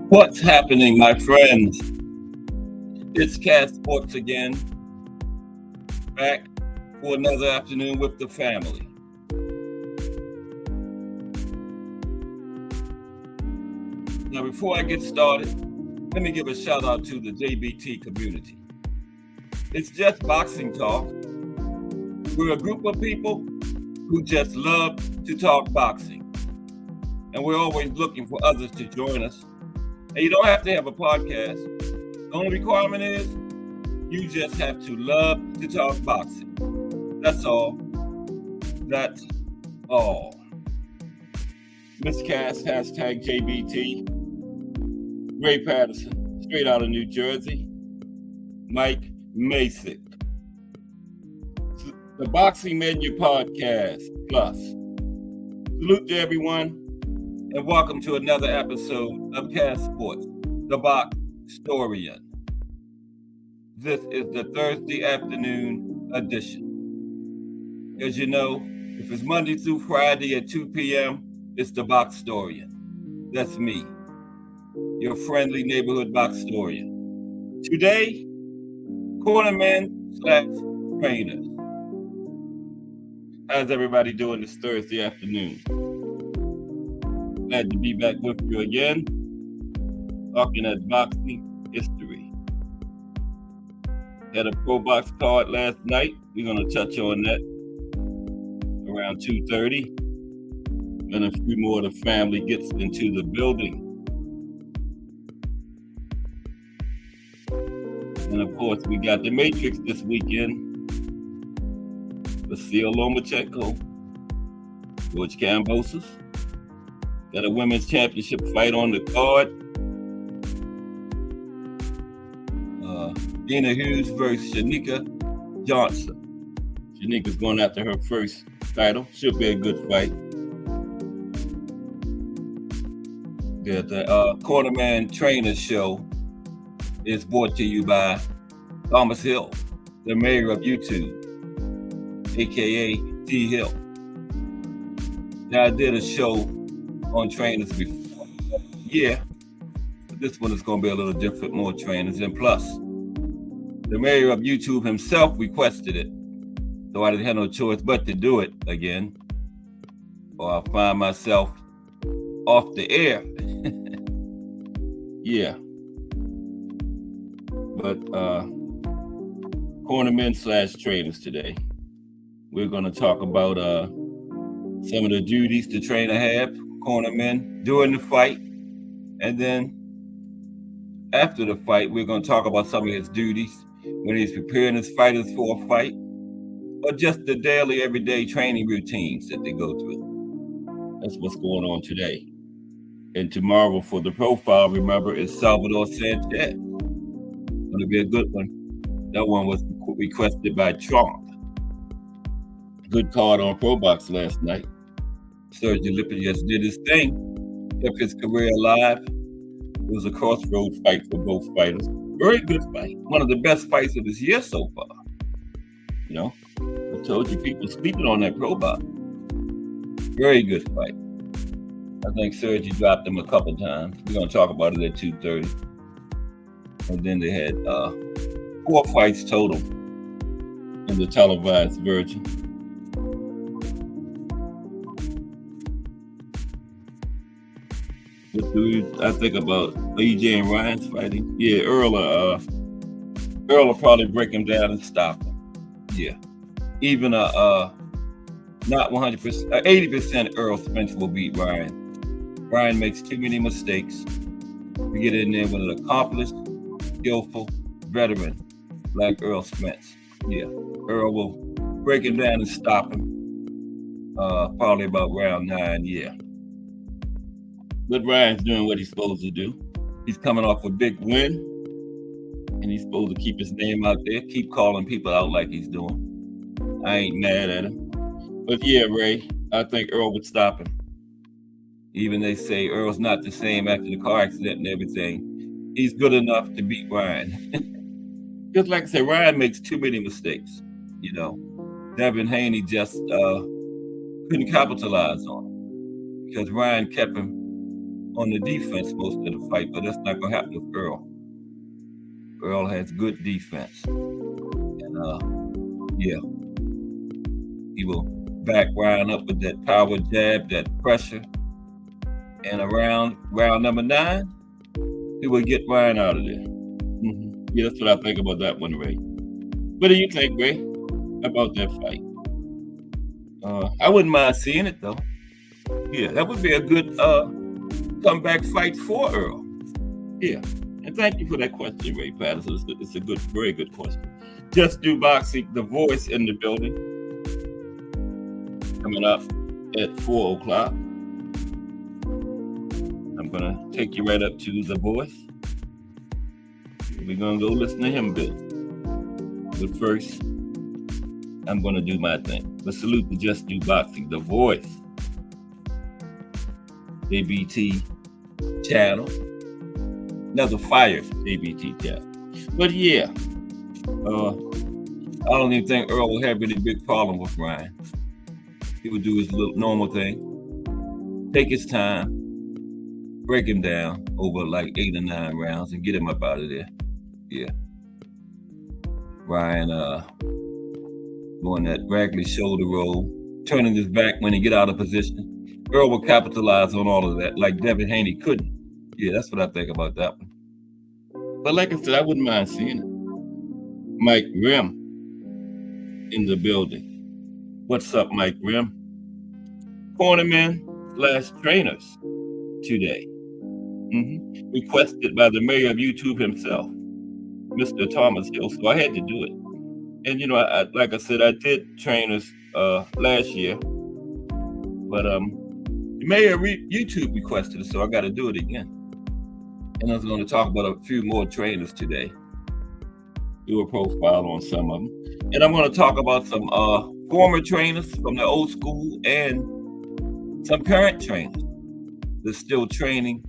What's happening, my friends? It's Cat Sports again, back for another afternoon with the family. Now, before I get started, let me give a shout out to the JBT community. It's just boxing talk. We're a group of people who just love to talk boxing, and we're always looking for others to join us. And you don't have to have a podcast. The only requirement is you just have to love to talk boxing. That's all. That's all. Miss Cass, hashtag JBT. Ray Patterson, straight out of New Jersey. Mike Masick. The Boxing Menu Podcast Plus. Salute to everyone. And welcome to another episode of Cat Sports, the Boxtorian. This is the Thursday afternoon edition. As you know, if it's Monday through Friday at 2 p.m., it's the Boxtorian. That's me, your friendly neighborhood Boxtorian. Today, Cornermen/trainers. How's everybody doing this Thursday afternoon? Glad to be back with you again, talking at boxing history. Had a Pro Box card last night. We're going to touch on that around 2:30. And a few more of the family gets into the building. And of course, we got the Matrix this weekend. Vasil Lomachenko, George Kambosos. Got a women's championship fight on the card. Dina Hughes versus Shanika Johnson. Shanika's going after her first title. Should be a good fight. The Cornerman Trainer Show is brought to you by Thomas Hill, the mayor of YouTube, aka T. Hill. Now, I did a show on trainers before. Yeah, but this one is going to be a little different, more trainers. And plus, the mayor of YouTube himself requested it, so I didn't have no choice but to do it again, or I'll find myself off the air. Yeah. But Cornermen/trainers today. We're going to talk about some of the duties the trainer have, cornermen, during the fight. And then after the fight, we're going to talk about some of his duties when he's preparing his fighters for a fight, or just the daily, everyday training routines that they go through. That's what's going on today. And tomorrow for the profile, remember, is Salvador Sanchez. Going to be a good one. That one was requested by Trump. Good card on ProBox last night. Sergio Lippi just did his thing, kept his career alive. It was a crossroads fight for both fighters. Very good fight. One of the best fights of this year so far. You know, I told you people sleeping on that ProBox. Very good fight. I think Sergio dropped him a couple times. We're going to talk about it at 2:30. And then they had 4 fights total in the televised version. What do I think about AJ and Ryan's fighting? Yeah, Earl will probably break him down and stop him. Yeah. Even not 100%, 80% Earl Spence will beat Ryan. Ryan makes too many mistakes. We get in there with an accomplished, skillful veteran like Earl Spence. Yeah. Earl will break him down and stop him. Probably about round 9, yeah. But Ryan's doing what he's supposed to do. He's coming off a big win, and he's supposed to keep his name out there, keep calling people out like he's doing. I ain't mad at him. But yeah, Ray, I think Earl would stop him. Even they say Earl's not the same after the car accident and everything. He's good enough to beat Ryan. Just like I said, Ryan makes too many mistakes. You know, Devin Haney just couldn't capitalize on him because Ryan kept him on the defense most of the fight, but that's not going to happen with Earl. Earl has good defense. And, yeah, he will back Ryan up with that power jab, that pressure. And around round number 9, he will get Ryan out of there. Mm-hmm. Yeah, that's what I think about that one, Ray. What do you think, Ray, about that fight? I wouldn't mind seeing it, though. Yeah, that would be a good comeback fight for Earl. Yeah, and thank you for that question, Ray Patterson. It's a good, very good question. Just Do Boxing, the voice in the building, coming up at 4 o'clock. I'm gonna take you right up to the voice. We're gonna go listen to him a bit. But first, I'm gonna do my thing. But salute to Just Do Boxing, the voice. JBT channel. Another fire JBT channel. But yeah, I don't even think Earl will have any big problem with Ryan. He would do his little normal thing. Take his time. Break him down over like 8 or 9 rounds and get him up out of there. Yeah. Ryan doing that Ragley shoulder roll, turning his back when he get out of position. Earl will capitalize on all of that like Devin Haney couldn't. Yeah, that's what I think about that one. But like I said, I wouldn't mind seeing it. Mike Grimm in the building. What's up, Mike Grimm? Cornermen / trainers today. Mm-hmm. Requested by the mayor of YouTube himself, Mr. Thomas Hill. So I had to do it. And you know, like I said, I did trainers last year, but the mayor of YouTube requested it, so I got to do it again. And I was going to talk about a few more trainers today. Do a profile on some of them, and I'm going to talk about some former trainers from the old school and some current trainers that's still training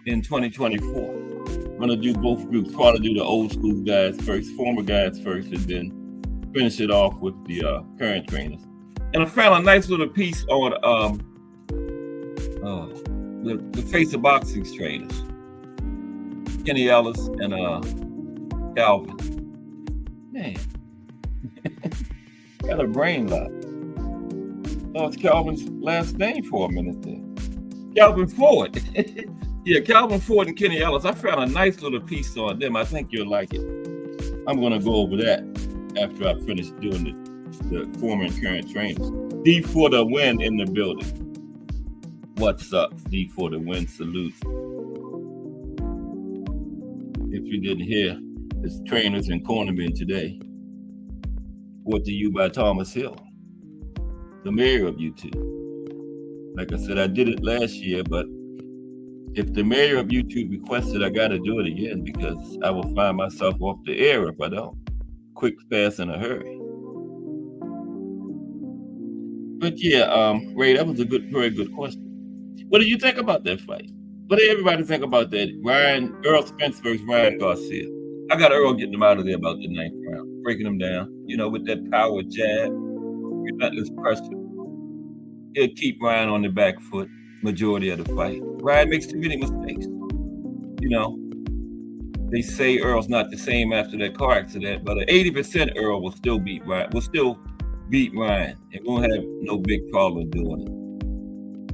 in 2024. I'm going to do both groups. Try to do the old school guys first, former guys first, and then finish it off with the current trainers. And I found a nice little piece on the Face of Boxing trainers, Kenny Ellis and Calvin. Man, got a brain lock. Lost Calvin's last name for a minute there. Calvin Ford. Yeah, Calvin Ford and Kenny Ellis. I found a nice little piece on them. I think you'll like it. I'm going to go over that after I finish doing the former and current trainers. D for the win in the building. What's up? D for the win salute. If you didn't hear, it's Trainers and Cornermen today. Brought to you by Thomas Hill, the mayor of YouTube. Like I said, I did it last year, but if the mayor of YouTube requested, I got to do it again because I will find myself off the air if I don't. Quick, fast, in a hurry. But yeah, Ray, that was a very good question. What do you think about that fight? What did everybody think about that? Earl Spence versus Ryan Garcia. I got Earl getting them out of there about the 9th round, breaking them down, with that power jab, relentless pressure. He'll keep Ryan on the back foot majority of the fight. Ryan makes too many mistakes. They say Earl's not the same after that car accident, but 80% Earl will still beat Ryan. And won't have no big problem doing it.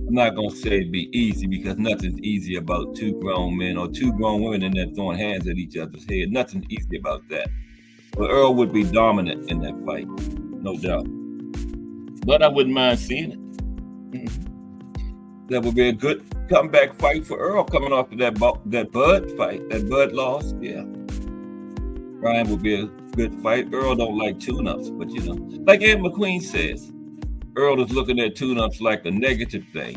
I'm not going to say it'd be easy because nothing's easy about two grown men or two grown women in there throwing hands at each other's head. Nothing's easy about that. But Earl would be dominant in that fight, no doubt. But I wouldn't mind seeing it. That would be a good comeback fight for Earl coming off of that Bud fight, that Bud loss. Yeah. Ryan would be a good fight. Earl don't like tune-ups, but like Ed McQueen says, Earl is looking at tune-ups like a negative thing,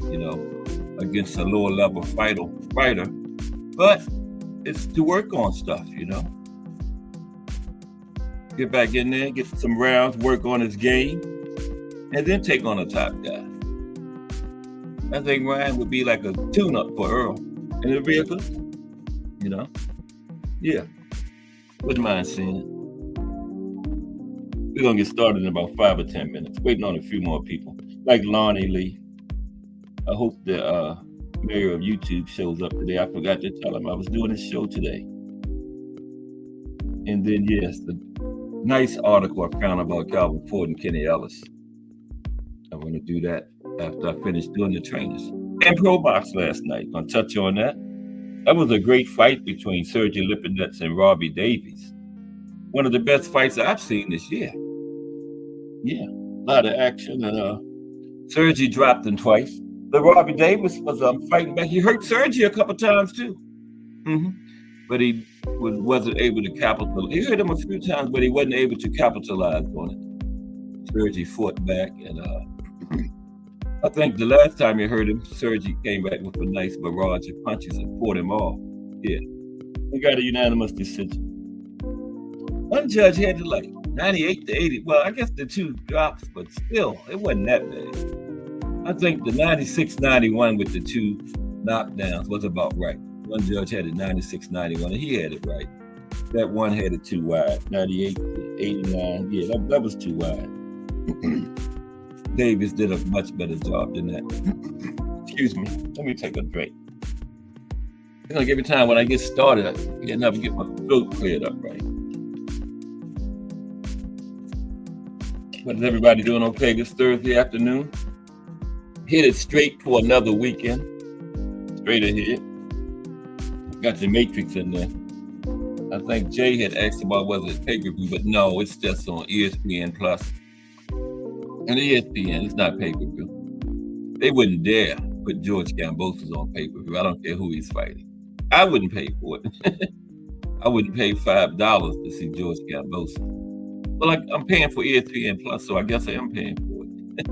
against a lower level fighter. But it's to work on stuff, Get back in there, get some rounds, work on his game, and then take on a top guy. I think Ryan would be like a tune-up for Earl, and it'd be a good one, Yeah, wouldn't mind seeing it. We're going to get started in about 5 or 10 minutes. Waiting on a few more people, like Lonnie Lee. I hope the mayor of YouTube shows up today. I forgot to tell him I was doing this show today. And then, yes, the nice article I found about Calvin Ford and Kenny Ellis. I'm going to do that after I finish doing the trainers. And Pro Box last night. Going to touch on that. That was a great fight between Sergey Lipinets and Robbie Davies. One of the best fights I've seen this year. Yeah, a lot of action. And Sergey dropped him twice. But Robbie Davies was fighting back. He hurt Sergey a couple times too. But he wasn't able to capitalize. He hurt him a few times, but he wasn't able to capitalize on it. Sergey fought back, and I think the last time you heard him, Sergey came back with a nice barrage of punches and fought him off. Yeah, he got a unanimous decision. One judge had to 98 to 80. Well, I guess the two drops, but still, it wasn't that bad. I think the 96-91 with the two knockdowns was about right. One judge had it 96-91, and he had it right. That one had it too wide, 98 to 89. Yeah, that was too wide. Davis did a much better job than that. Excuse me. Let me take a drink. Every time when I get started, I never get my throat cleared up right. But is everybody doing okay this Thursday afternoon? Headed straight for another weekend. Straight ahead. Got the Matrix in there. I think Jay had asked about whether it's pay-per-view, but no, it's just on ESPN Plus. And ESPN, it's not pay-per-view. They wouldn't dare put George Kambosos on pay-per-view. I don't care who he's fighting. I wouldn't pay for it. I wouldn't pay $5 to see George Kambosos. Well, I'm paying for ESPN Plus, so I guess I am paying for it.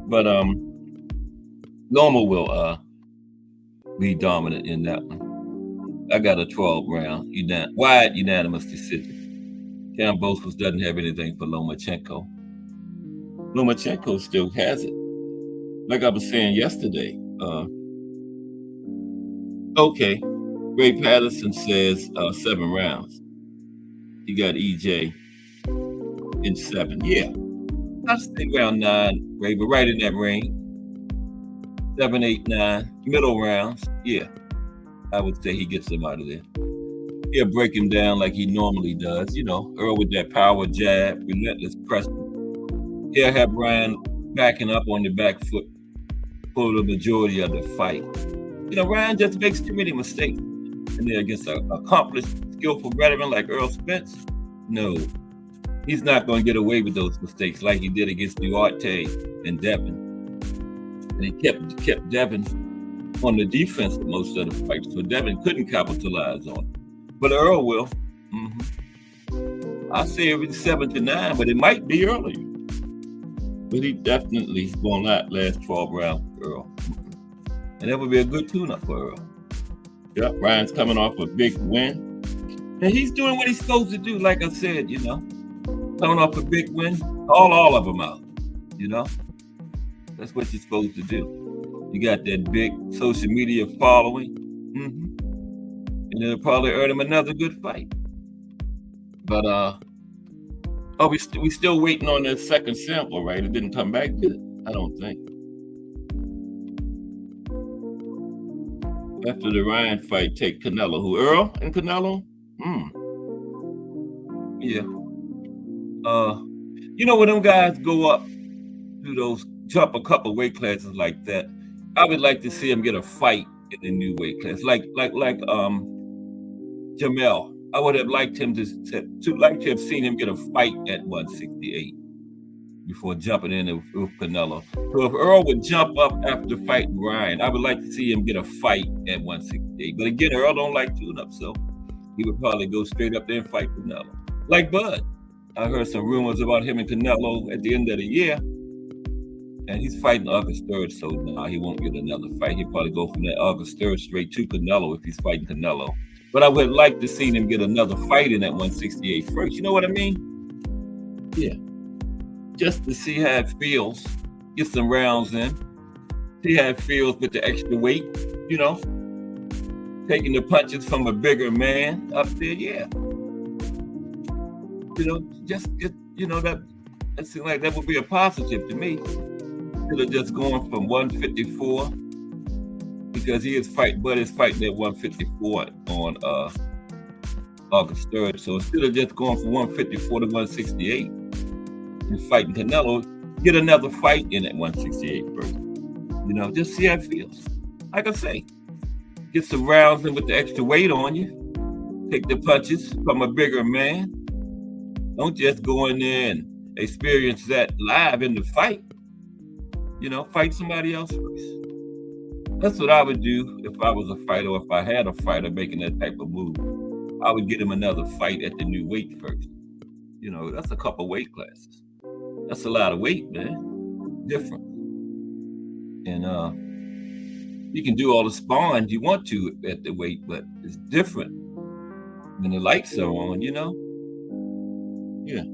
But Norma will be dominant in that one. I got a 12-round wide unanimous decision. Kambosos doesn't have anything for Lomachenko. Lomachenko still has it. Like I was saying yesterday. Okay, Ray Patterson says 7 rounds. He got EJ in 7. Yeah, I think around 9, Ray, but right in that range. 7, 8, 9, middle rounds. Yeah, I would say he gets them out of there. He'll break him down like he normally does. Earl with that power jab, relentless pressure. He'll have Ryan backing up on the back foot for the majority of the fight. Ryan just makes too many mistakes. And then against an accomplished, skillful veteran like Earl Spence, no. He's not going to get away with those mistakes like he did against Duarte and Devin. And he kept Devin on the defense for most of the fight, so Devin couldn't capitalize on it. But Earl will. I say it was 7-9, but it might be earlier. But he definitely will not last 12 rounds for Earl. And that would be a good tune-up for Earl. Yep, Ryan's coming off a big win. And he's doing what he's supposed to do, like I said, Coming off a big win, all of them out, That's what you're supposed to do. You got that big social media following, and it'll probably earn him another good fight. But we still waiting on that second sample, right? It didn't come back yet, I don't think. After the Ryan fight, take Canelo. Who, Earl and Canelo? Yeah. When them guys go up to those, jump a couple weight classes like that, I would like to see him get a fight in the new weight class, like Jamel. I would have liked him to have seen him get a fight at 168 before jumping in with Canelo. So if Earl would jump up after fighting Ryan, I would like to see him get a fight at 168. But again, Earl don't like tune-up, so he would probably go straight up there and fight Canelo. Like Bud. I heard some rumors about him and Canelo at the end of the year. And he's fighting August 3rd, so now he won't get another fight. He'll probably go from that August 3rd straight to Canelo if he's fighting Canelo. But I would like to see him get another fight in that 168 first. You know what I mean? Yeah. Just to see how it feels. Get some rounds in. See how it feels with the extra weight, Taking the punches from a bigger man up there, yeah. Just get, that seems like that would be a positive to me. Instead of just going from 154, because Bud is fighting at 154 on August 3rd. So instead of just going from 154 to 168 and fighting Canelo, get another fight in at 168 first. Just see how it feels. Like I say, get some rounds in with the extra weight on you. Take the punches from a bigger man. Don't just go in there and experience that live in the fight. Fight somebody else first. That's what I would do if I was a fighter, or if I had a fighter making that type of move. I would get him another fight at the new weight first. That's a couple weight classes. That's a lot of weight, man. Different. And you can do all the sparring you want to at the weight, but it's different when the lights are on, Yeah.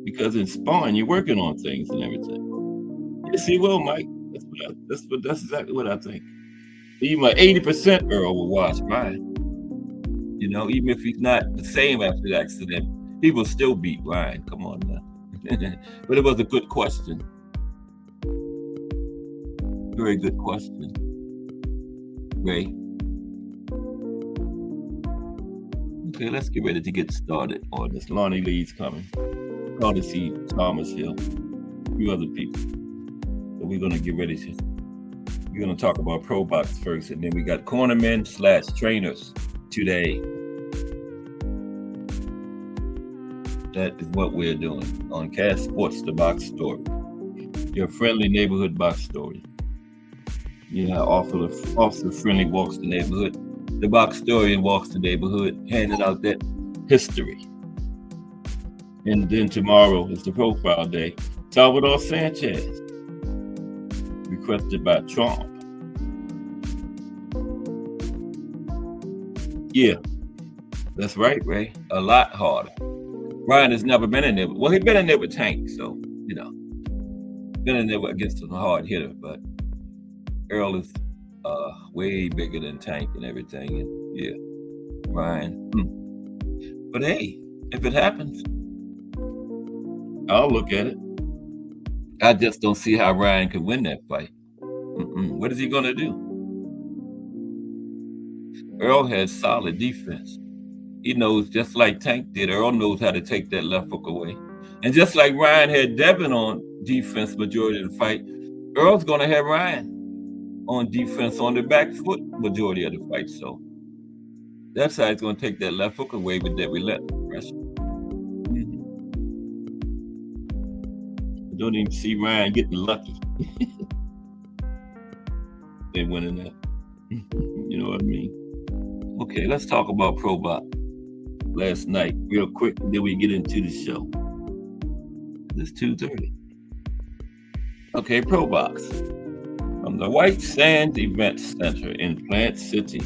Because in sparring, you're working on things and everything. Yes, he will, Mike. That's exactly what I think. Even 80% Earl will watch Ryan. Even if he's not the same after the accident, he will still beat Ryan. Come on now. But it was a good question. Very good question. Ray. Okay, let's get ready to get started on this. Lonnie Lee's coming. Call to see Thomas Hill. A few other people. So we're going to get ready to. We're going to talk about Pro Box first, and then we got Cornermen / trainers today. That is what we're doing on Cash Sports, the box story. Your friendly neighborhood box story. Officer Friendly walks the neighborhood. The box story walks the neighborhood, handing out that history. And then tomorrow is the profile day. Salvador Sanchez, requested by Trump. Yeah, that's right, Ray. A lot harder. Ryan has never been in there. Well, he's been in there with Tank, so, been in there against a hard hitter, but Earl is way bigger than Tank and everything. And yeah, Ryan. But hey, if it happens, I'll look at it. I just don't see how Ryan could win that fight. What is he going to do? Earl has solid defense. He knows, just like Tank did, Earl knows how to take that left hook away. And just like Ryan had Devin on defense majority of the fight, Earl's going to have Ryan on defense on the back foot majority of the fight. So that's how he's going to take that left hook away with that relentless pressure. don't even see Ryan getting lucky. They winning that. You know what I mean? Okay, let's talk about Pro Box last night real quick, and then we get into the show. It's 2:30. Okay, Pro Box from the White Sands Event Center in Plant City,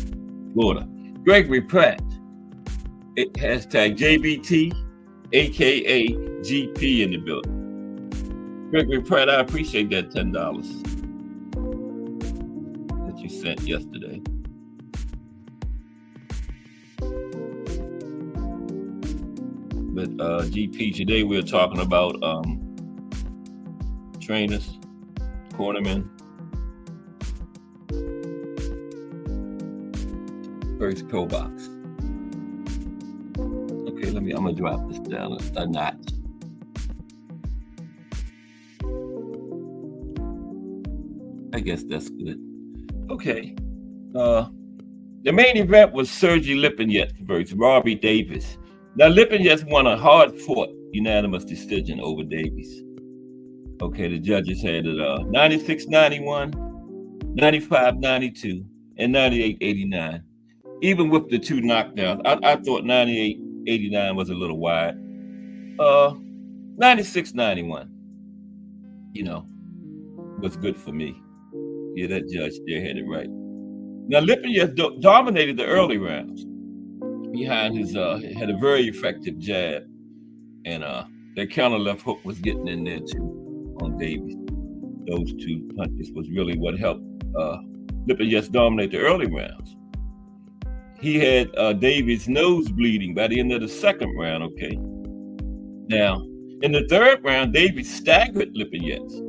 Florida. Gregory Pratt, hashtag JBT, aka GP in the building. Gregory Pratt, I appreciate that $10 that you sent yesterday. But GP, today we're talking about trainers, cornermen. First Pro Box. Okay, I'm gonna drop this down a notch. I guess that's good. Okay. The main event was Sergey Lipinets versus Robbie Davis. Now, Lipinets won a hard-fought unanimous decision over Davies. Okay, the judges had it 96-91, 95-92, and 98-89. Even with the two knockdowns, I thought 98-89 was a little wide. 96-91, was good for me. Yeah, that judge there had it right. Now, Lipinets dominated the early rounds. Behind his had a very effective jab, and that counter left hook was getting in there too on Davies. Those two punches was really what helped Lipinets dominate the early rounds. He had Davies' nose bleeding by the end of the second round. Okay. Now, in the third round, Davies staggered Lipinets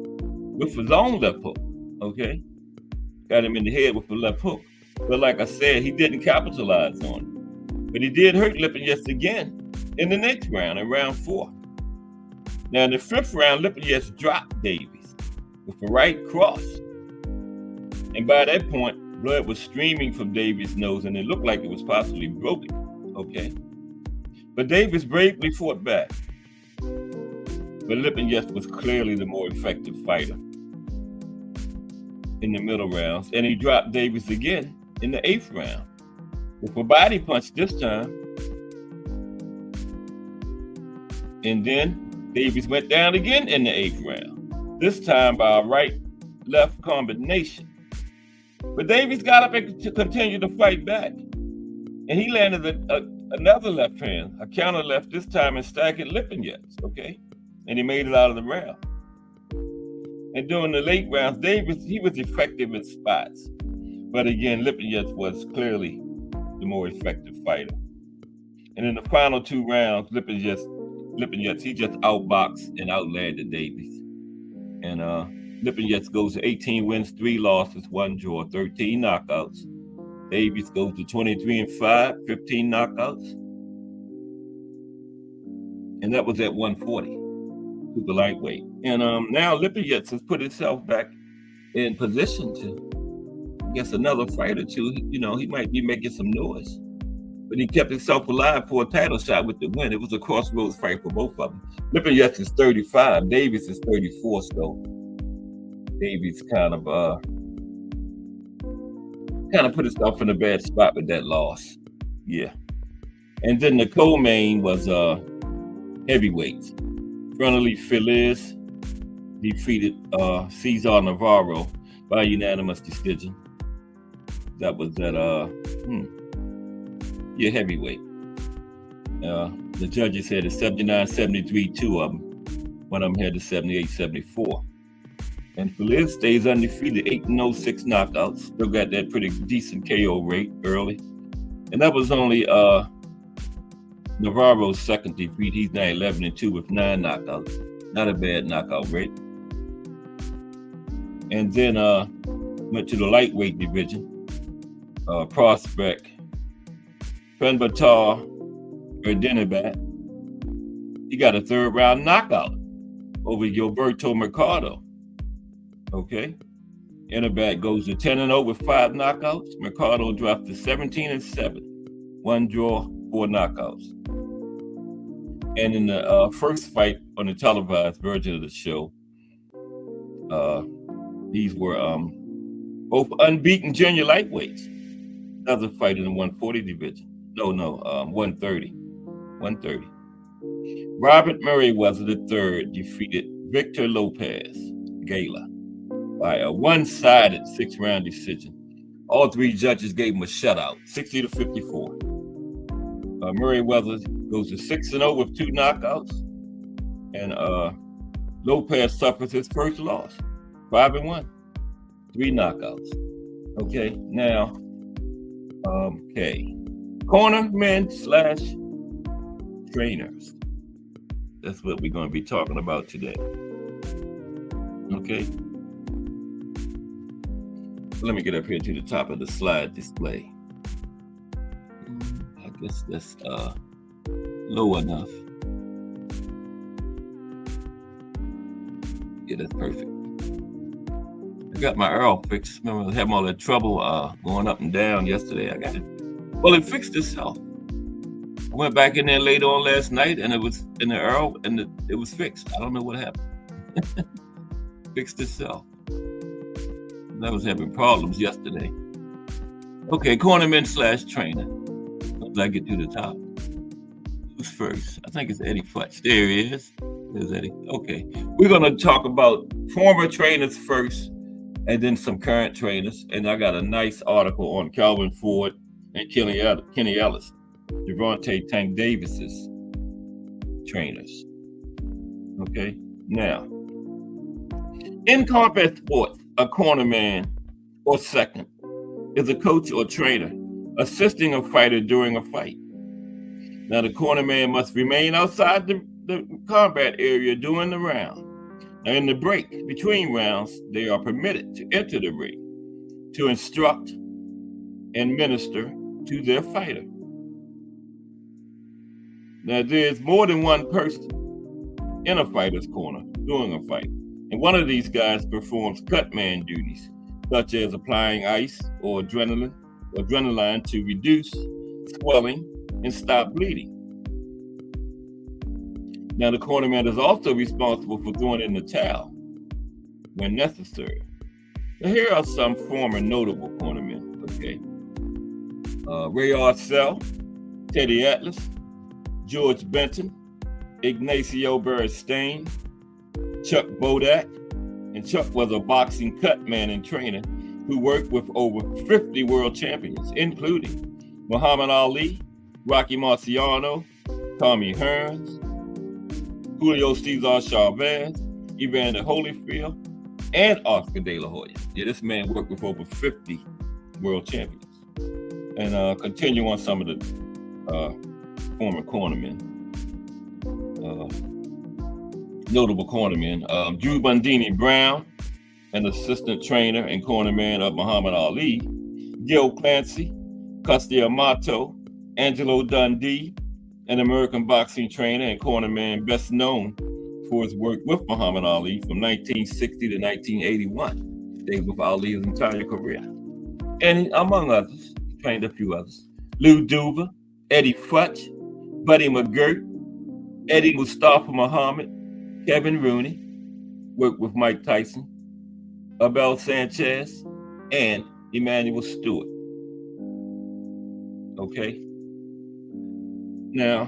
with his own left hook. Okay, got him in the head with the left hook. But like I said, he didn't capitalize on it. But he did hurt Lipinets again in the next round, in round 4. Now, in the 5th round, Lipinets dropped Davies with a right cross. And by that point, blood was streaming from Davies' nose, and it looked like it was possibly broken. Okay. But Davies bravely fought back. But Lipinets was clearly the more effective fighter in the middle rounds, and he dropped Davies again in the 8th round with a body punch this time. And then Davies went down again in the 8th round, this time by a right-left combination. But Davies got up and continued to fight back. And he landed another left hand, a counter left this time, and staggered Lipinets, okay? And he made it out of the round. And during the late rounds, Davies, he was effective in spots. But again, Lipinets was clearly the more effective fighter. And in the final 2 rounds, Lipinets, he just outboxed and outlanded Davies. And Lipinets goes to 18 wins, 3 losses, 1 draw, 13 knockouts. Davies goes to 23-5, 15 knockouts. And that was at 140, super lightweight. And now Lipinets has put himself back in position to, I guess, another fight or two. He might be making some noise. But he kept himself alive for a title shot with the win. It was a crossroads fight for both of them. Lipinets is 35, Davies is 34, so Davies kind of put himself in a bad spot with that loss. Yeah. And then the co-main was heavyweights. Frontley Feliz defeated Cesar Navarro by unanimous decision. That was at heavyweight. The judges had it 79-73, 2 of them. One of them had the 78-74. And Feliz stays undefeated, 8-0, 6 knockouts. Still got that pretty decent KO rate early. And that was only Navarro's second defeat. He's now 11-2 with 9 knockouts. Not a bad knockout rate. And then went to the lightweight division. Prospect Penbatar Erdenibat. He got a 3rd round knockout over Gilberto Mercado. Okay. Erdenibat goes to 10-0 with 5 knockouts. Mercado dropped to 17-7, 1 draw, 4 knockouts. And in the first fight on the televised version of the show, These were both unbeaten junior lightweights. Another fight in the 140 division. No, 130. 130. Robert Merriweather III defeated Victor Lopez Gala by a one-sided 6-round decision. All three judges gave him a shutout, 60-54. Merriweather goes to 6-0 with 2 knockouts, and Lopez suffers his first loss, 5-1, 3 knockouts. Okay, now, cornermen / trainers. That's what we're going to be talking about today. Okay. Let me get up here to the top of the slide display. I guess that's low enough. Yeah, that's perfect. I got my Earl fixed. Remember, I was having all that trouble going up and down yesterday. I got it. Well, it fixed itself. I went back in there later on last night, and it was in the Earl, and it was fixed. I don't know what happened. Fixed itself. I was having problems yesterday. Okay, cornerman / trainer. Once I get to the top. Who's first? I think it's Eddie Futch. There he is. There's Eddie. Okay. We're going to talk about former trainers first, and then some current trainers. And I got a nice article on Calvin Ford and Kenny Ellis, Gervonta Tank Davis's trainers. Okay. Now, in combat sports, a cornerman or second is a coach or trainer assisting a fighter during a fight. Now, the cornerman must remain outside the combat area during the round. Now, in the break between rounds, they are permitted to enter the ring to instruct and minister to their fighter. Now, there's more than one person in a fighter's corner during a fight, and one of these guys performs cutman duties, such as applying ice or adrenaline to reduce swelling and stop bleeding. Now, the cornerman is also responsible for throwing in the towel when necessary. Now, here are some former notable cornermen, okay? Ray Arcel, Teddy Atlas, George Benton, Ignacio Beristain, Chuck Bodak, and Chuck was a boxing cutman and trainer who worked with over 50 world champions, including Muhammad Ali, Rocky Marciano, Tommy Hearns, Julio Cesar Chavez, Evander Holyfield, and Oscar De La Hoya. Yeah, this man worked with over 50 world champions. And continue on some of the former cornermen. Notable cornermen. Drew Bundini Brown, an assistant trainer and cornerman of Muhammad Ali. Gil Clancy, Custy Amato, Angelo Dundee, an American boxing trainer and cornerman best known for his work with Muhammad Ali from 1960 to 1981. Stayed with Ali his entire career. And among others, trained a few others. Lou Duva, Eddie Futch, Buddy McGirt, Eddie Mustafa Muhammad, Kevin Rooney, worked with Mike Tyson, Abel Sanchez, and Emmanuel Stewart. Okay. Now,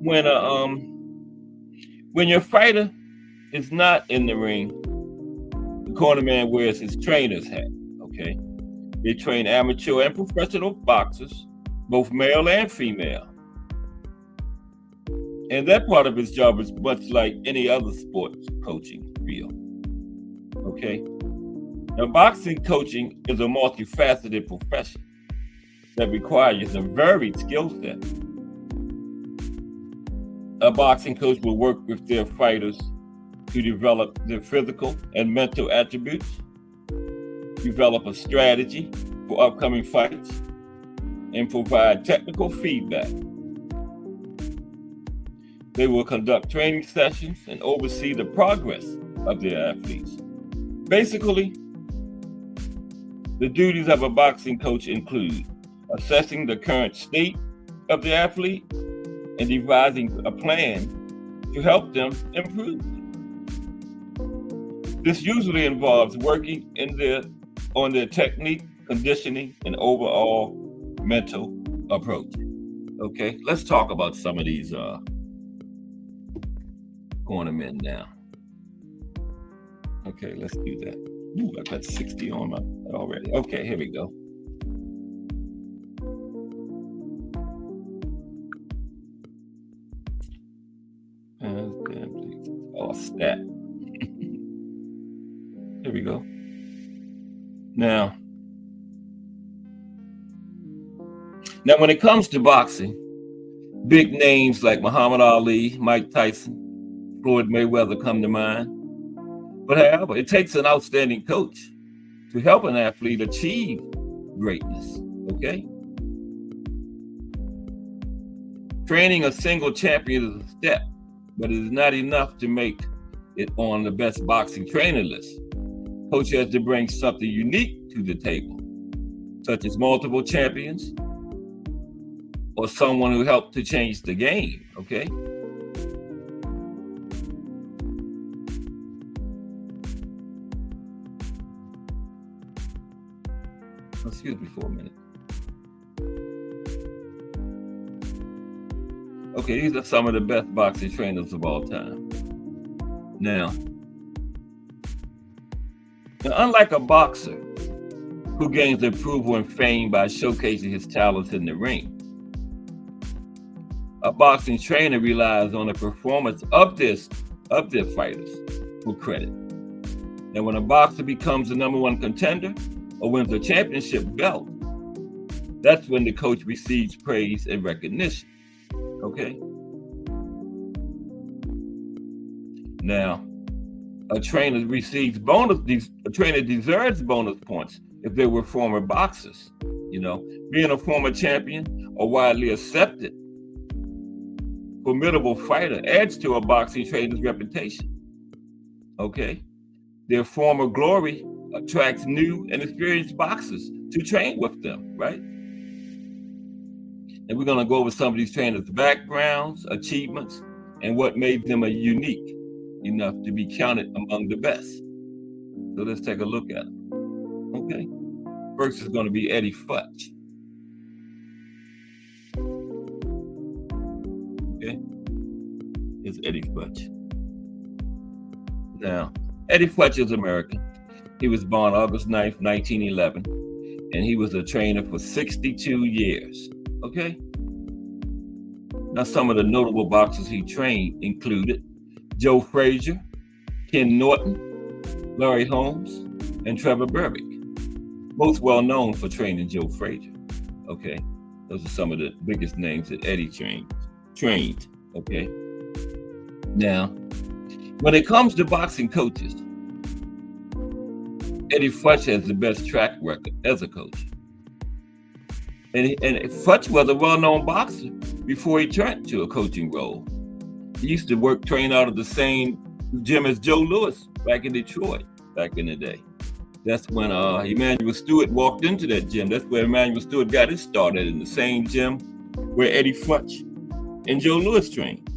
when your fighter is not in the ring, the cornerman wears his trainer's hat. Okay. They train amateur and professional boxers, both male and female. And that part of his job is much like any other sports coaching field. Okay. Now, boxing coaching is a multifaceted profession that requires a varied skill set. A boxing coach will work with their fighters to develop their physical and mental attributes, develop a strategy for upcoming fights, and provide technical feedback. They will conduct training sessions and oversee the progress of their athletes. Basically, the duties of a boxing coach include assessing the current state of the athlete and devising a plan to help them improve. This usually involves working on their technique, conditioning, and overall mental approach. Okay, let's talk about some of these Cornermen now. Okay, let's do that. Ooh, I got 60 on my already. Okay, here we go. Oh, stat. Here we go. Now, when it comes to boxing, big names like Muhammad Ali, Mike Tyson, Floyd Mayweather come to mind. But however, it takes an outstanding coach to help an athlete achieve greatness, okay? Training a single champion is a step, but it is not enough to make it on the best boxing trainer list. Coach has to bring something unique to the table, such as multiple champions or someone who helped to change the game, okay? Excuse me for a minute. Okay, these are some of the best boxing trainers of all time. Now, unlike a boxer who gains approval and fame by showcasing his talents in the ring, a boxing trainer relies on the performance of their fighters for credit. And when a boxer becomes the #1 contender or wins a championship belt, that's when the coach receives praise and recognition. Okay? Now, a trainer deserves bonus points if they were former boxers. You know, being a former champion or widely accepted formidable fighter adds to a boxing trainer's reputation. Okay? Their former glory attracts new and experienced boxers to train with them, right? And we're going to go over some of these trainers' backgrounds, achievements, and what made them unique enough to be counted among the best. So let's take a look at them. Okay. First is going to be Eddie Futch. Okay. It's Eddie Futch. Now, Eddie Futch is American. He was born August 9th, 1911, and he was a trainer for 62 years. Okay? Now, some of the notable boxers he trained included Joe Frazier, Ken Norton, Larry Holmes, and Trevor Berbick. Most well known for training Joe Frazier. Okay? Those are some of the biggest names that Eddie trained. Okay? Now, when it comes to boxing coaches, Eddie Futch has the best track record as a coach. And Futch was a well-known boxer before he turned to a coaching role. He used to train out of the same gym as Joe Louis back in Detroit back in the day. That's when Emanuel Stewart walked into that gym. That's where Emanuel Stewart got his start, in the same gym where Eddie Futch and Joe Louis trained.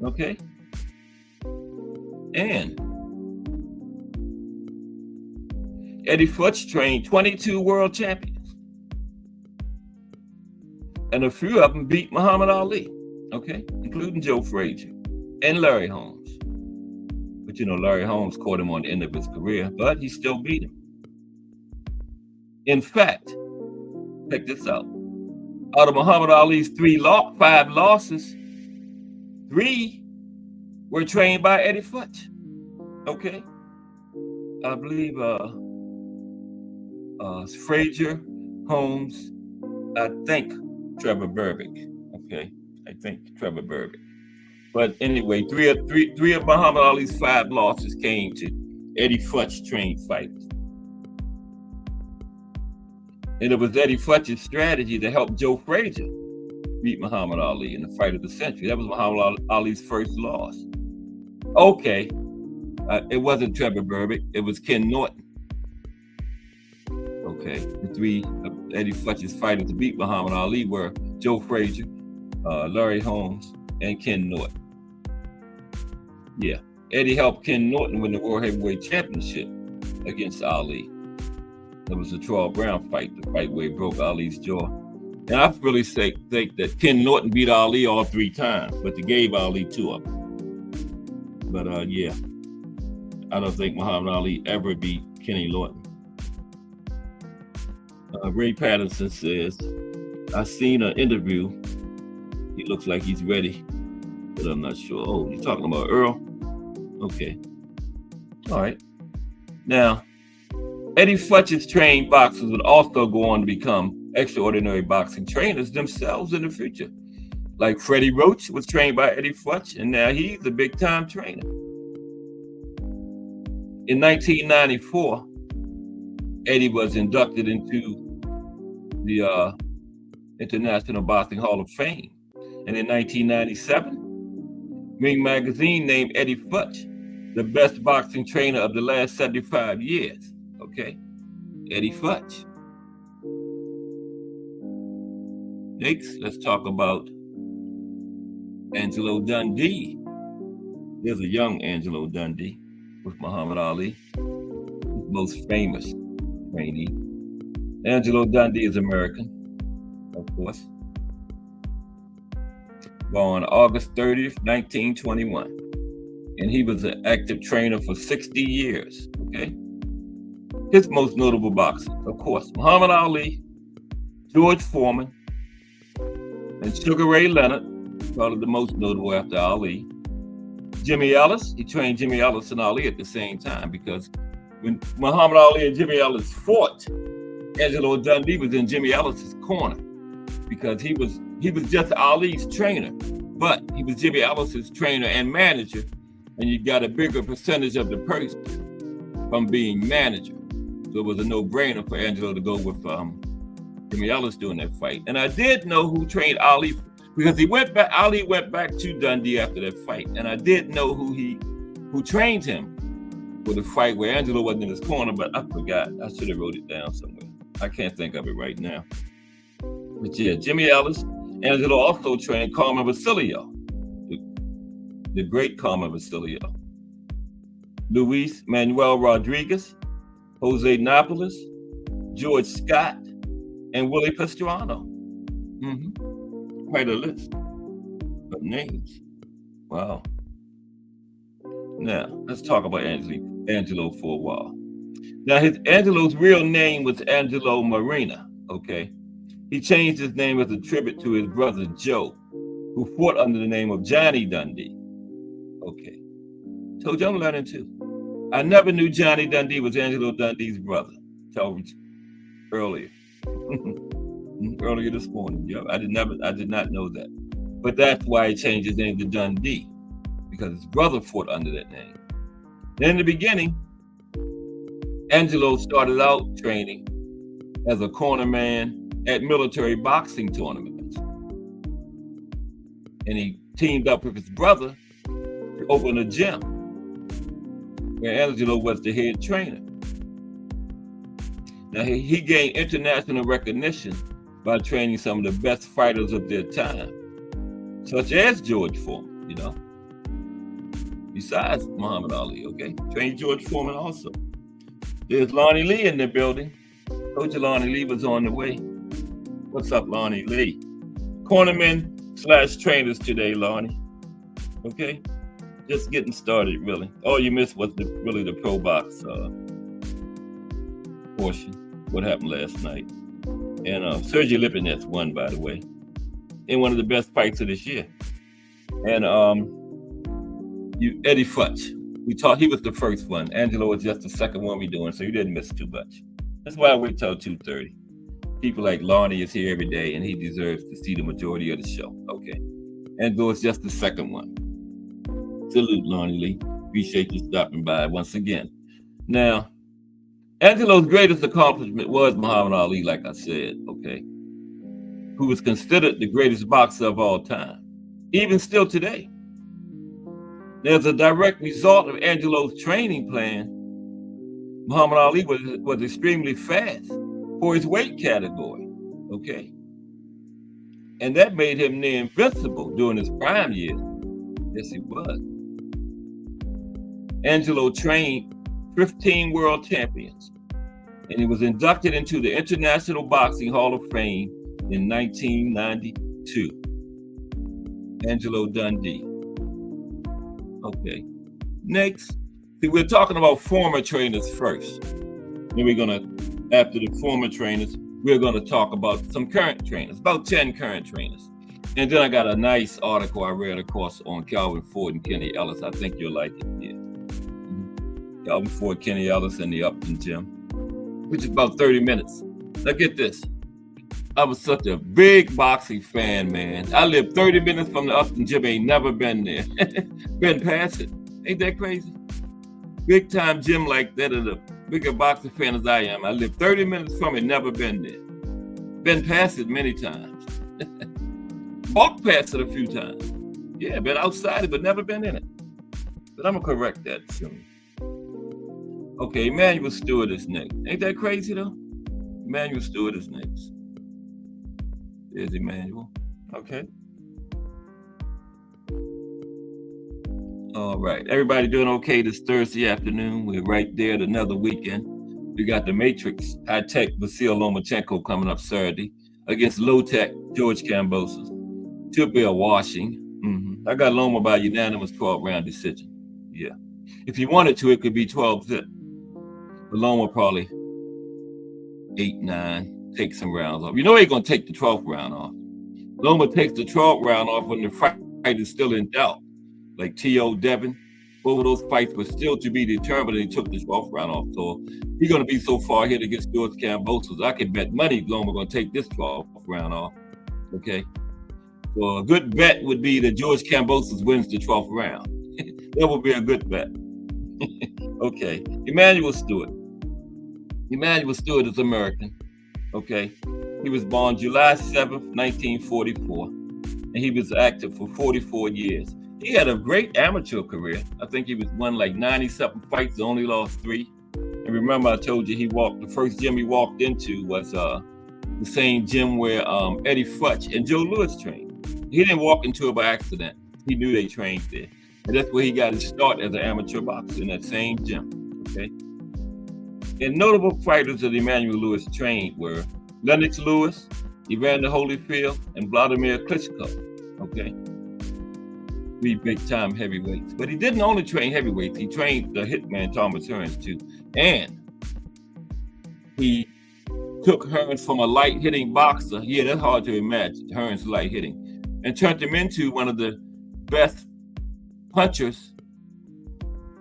Okay? And Eddie Futch trained 22 world champions. And a few of them beat Muhammad Ali, okay? Including Joe Frazier and Larry Holmes. But you know, Larry Holmes caught him on the end of his career, but he still beat him. In fact, check this out. Out of Muhammad Ali's 5 losses, 3 were trained by Eddie Futch, okay? I believe Frazier, Holmes, I think Trevor Berbick. Okay, I think Trevor Berbick. But anyway, three of Muhammad Ali's 5 losses came to Eddie Futch trained fighters. And it was Eddie Futch's strategy to help Joe Frazier beat Muhammad Ali in the fight of the century. That was Muhammad Ali's first loss. Okay, it wasn't Trevor Berbick, it was Ken Norton. Okay, the 3 of Eddie Futch's fighters to beat Muhammad Ali were Joe Frazier, Larry Holmes, and Ken Norton. Yeah, Eddie helped Ken Norton win the World Heavyweight Championship against Ali. That was the Terrell Brown fight, the fight where he broke Ali's jaw. And I really think that Ken Norton beat Ali all 3 times, but they gave Ali 2 of them. But yeah, I don't think Muhammad Ali ever beat Kenny Norton. Ray Patterson says, I seen an interview. He looks like he's ready, but I'm not sure. Oh, you're talking about Earl? Okay. All right. Now, Eddie Futch's trained boxers would also go on to become extraordinary boxing trainers themselves in the future. Like Freddie Roach was trained by Eddie Futch, and now he's a big-time trainer. In 1994, Eddie was inducted into the International Boxing Hall of Fame. And in 1997, Ring Magazine named Eddie Futch the best boxing trainer of the last 75 years. Okay, Eddie Futch. Next, let's talk about Angelo Dundee. There's a young Angelo Dundee with Muhammad Ali, his most famous trainee. Angelo Dundee is American, of course. Born August 30th, 1921. And he was an active trainer for 60 years, okay? His most notable boxers, of course, Muhammad Ali, George Foreman, and Sugar Ray Leonard, probably the most notable after Ali. Jimmy Ellis, he trained Jimmy Ellis and Ali at the same time, because when Muhammad Ali and Jimmy Ellis fought, Angelo Dundee was in Jimmy Ellis's corner because he was just Ali's trainer, but he was Jimmy Ellis's trainer and manager, and you got a bigger percentage of the purse from being manager. So it was a no-brainer for Angelo to go with Jimmy Ellis during that fight. And I did know who trained Ali, because Ali went back to Dundee after that fight, and I did know who trained him for the fight where Angelo wasn't in his corner, but I forgot. I should have wrote it down somewhere. I can't think of it right now. But yeah, Jimmy Ellis. Angelo also trained Carmen Basilio, the great Carmen Basilio. Luis Manuel Rodriguez, Jose Napoles, George Scott, and Willie Pastrano. Quite a list of names. Wow. Now, let's talk about Angelo for a while. Now, Angelo's real name was Angelo Marina, okay? He changed his name as a tribute to his brother Joe, who fought under the name of Johnny Dundee. Okay. Told you I'm learning too. I never knew Johnny Dundee was Angelo Dundee's brother. Told you earlier. Earlier this morning. Yeah, I did not know that. But that's why he changed his name to Dundee, because his brother fought under that name. In the beginning, Angelo started out training as a cornerman at military boxing tournaments. And he teamed up with his brother to open a gym where Angelo was the head trainer. Now, he gained international recognition by training some of the best fighters of their time, such as George Foreman, you know, besides Muhammad Ali, okay? Trained George Foreman also. There's Lonnie Lee in the building. Told you Lonnie Lee was on the way. What's up, Lonnie Lee? Cornermen / trainers today, Lonnie. Okay? Just getting started, really. All you missed was really the pro box portion. What happened last night. And Sergey Lipinets won, by the way, in one of the best fights of this year. And Eddie Futch. He was the first one. Angelo was just the second one we're doing, so you didn't miss too much. That's why I wait till 2:30. People like Lonnie is here every day, and he deserves to see the majority of the show. Okay. Angelo is just the second one. Salute, Lonnie Lee. Appreciate you stopping by once again. Now, Angelo's greatest accomplishment was Muhammad Ali, like I said, okay, who was considered the greatest boxer of all time, even still today. As a direct result of Angelo's training plan, Muhammad Ali was extremely fast for his weight category, okay? And that made him near invincible during his prime years. Yes, he was. Angelo trained 15 world champions, and he was inducted into the International Boxing Hall of Fame in 1992. Angelo Dundee. Okay. Next, see, we're talking about former trainers first. Then we're gonna, after the former trainers, we're gonna talk about some current trainers, about 10 current trainers. And then I got a nice article I read, of course, on Calvin Ford and Kenny Ellis. I think you'll like it. Yeah. Calvin Ford, Kenny Ellis, and the Upton Gym, which is about 30 minutes. Now get this. I was such a big boxing fan, man. I lived 30 minutes from the Upton Gym, ain't never been there. Been past it. Ain't that crazy? Big time gym like that, and a bigger boxing fan as I am. I lived 30 minutes from it, never been there. Been past it many times. Walked past it a few times. Yeah, been outside it, but never been in it. But I'm gonna correct that soon. Okay, Emmanuel Stewart is next. Ain't that crazy though? Emmanuel Stewart is next. There's Emmanuel. Okay. All right. Everybody doing okay this Thursday afternoon? We're right there at another weekend. We got the Matrix High-Tech Vasil Lomachenko coming up Saturday against Low-Tech George Kambosos. Should be a washing. I got Loma by unanimous 12-round decision. Yeah. If you wanted to, it could be 12-zip. But Loma probably 8-9. Take some rounds off. You know he's going to take the 12th round off. Loma takes the 12th round off when the fight is still in doubt. Like T.O. Devin, both of those fights were still to be determined, and he took the 12th round off. So he's going to be so far ahead against George Kambosos. I can bet money Loma going to take this 12th round off. Okay. So a good bet would be that George Kambosos wins the 12th round. That would be a good bet. Okay. Emmanuel Stewart. Emmanuel Stewart is American. Okay. He was born July 7th, 1944, and he was active for 44 years. He had a great amateur career. I think he won like 90-something fights, only lost 3. And remember, I told you the first gym he walked into was the same gym where Eddie Futch and Joe Louis trained. He didn't walk into it by accident. He knew they trained there. And that's where he got his start as an amateur boxer, in that same gym. Okay. And notable fighters that Emmanuel Lewis trained were Lennox Lewis, Evander Holyfield, and Vladimir Klitschko. Okay. 3 big-time heavyweights. But he didn't only train heavyweights. He trained the hitman Thomas Hearns too. And he took Hearns from a light-hitting boxer. Yeah, that's hard to imagine, Hearns light-hitting. And turned him into one of the best punchers,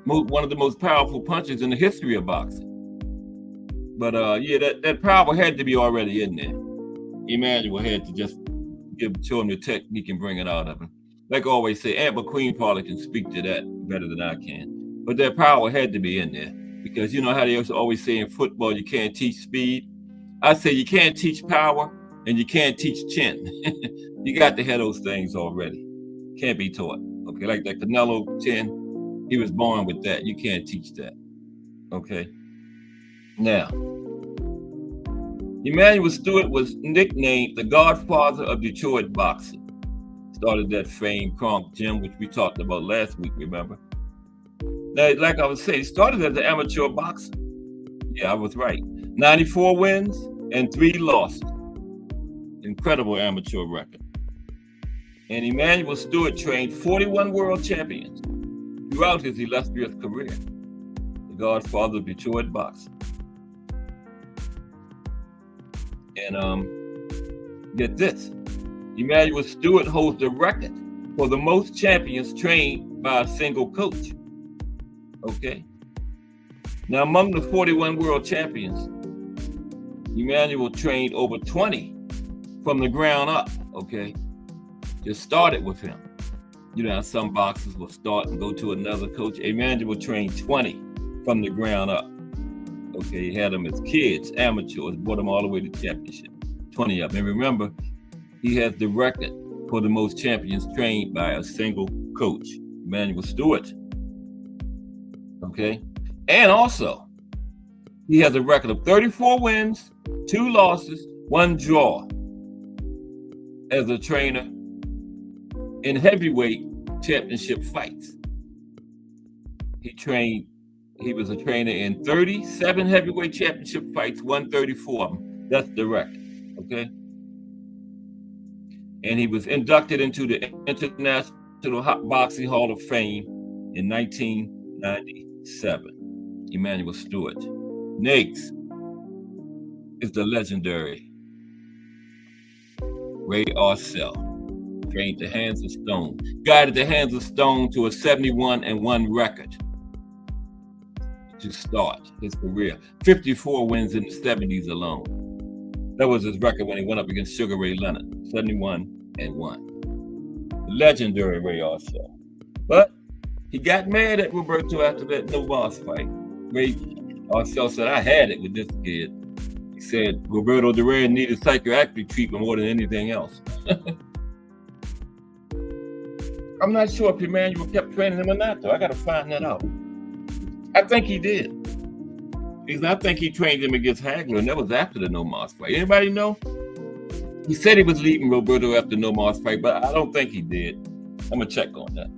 one of the most powerful punchers in the history of boxing. But yeah, that power had to be already in there. Emmanuel had to just show him the technique and bring it out of him. Like I always say, Aunt McQueen probably can speak to that better than I can. But that power had to be in there. Because you know how they always say in football, you can't teach speed? I say you can't teach power and you can't teach chin. You got to have those things already. Can't be taught. Okay, like that Canelo chin, he was born with that. You can't teach that. Okay. Now, Emmanuel Stewart was nicknamed the Godfather of Detroit boxing. Started that famed Kronk gym, which we talked about last week, remember? Now, like I was saying, he started as an amateur boxer. Yeah, I was right. 94 wins and 3 losses. Incredible amateur record. And Emmanuel Stewart trained 41 world champions throughout his illustrious career. The Godfather of Detroit boxing. And get this. Emmanuel Stewart holds the record for the most champions trained by a single coach. Okay. Now, among the 41 world champions, Emmanuel trained over 20 from the ground up. Okay. Just started with him. You know how some boxers will start and go to another coach. Emmanuel trained 20 from the ground up. Okay. He had them as kids, amateurs, brought them all the way to championship. 20 of them. And remember, he has the record for the most champions trained by a single coach, Emmanuel Stewart. Okay. And also, he has a record of 34 wins, 2 losses, 1 draw as a trainer in heavyweight championship fights. He was a trainer in 37 heavyweight championship fights, won 34 of them. That's the record, okay? And he was inducted into the International Boxing Hall of Fame in 1997. Emanuel Stewart. Next is the legendary Ray Arcel, trained at the hands of Stone. Guided the hands of Stone to a 71-1 record to start his career. 54 wins in the 70s alone. That was his record when he went up against Sugar Ray Leonard, 71-1. Legendary Ray Arcel. But he got mad at Roberto after that no boss fight. Ray Arcel said, I had it with this kid. He said Roberto Duran needed psychiatric treatment more than anything else. I'm not sure if Emanuel kept training him or not, though. I got to find that out. I think he did. Because I think he trained him against Hagler, and that was after the no Moss fight. Anybody know? He said he was leaving Roberto after the no Moss fight, but I don't think he did. I'm going to check on that.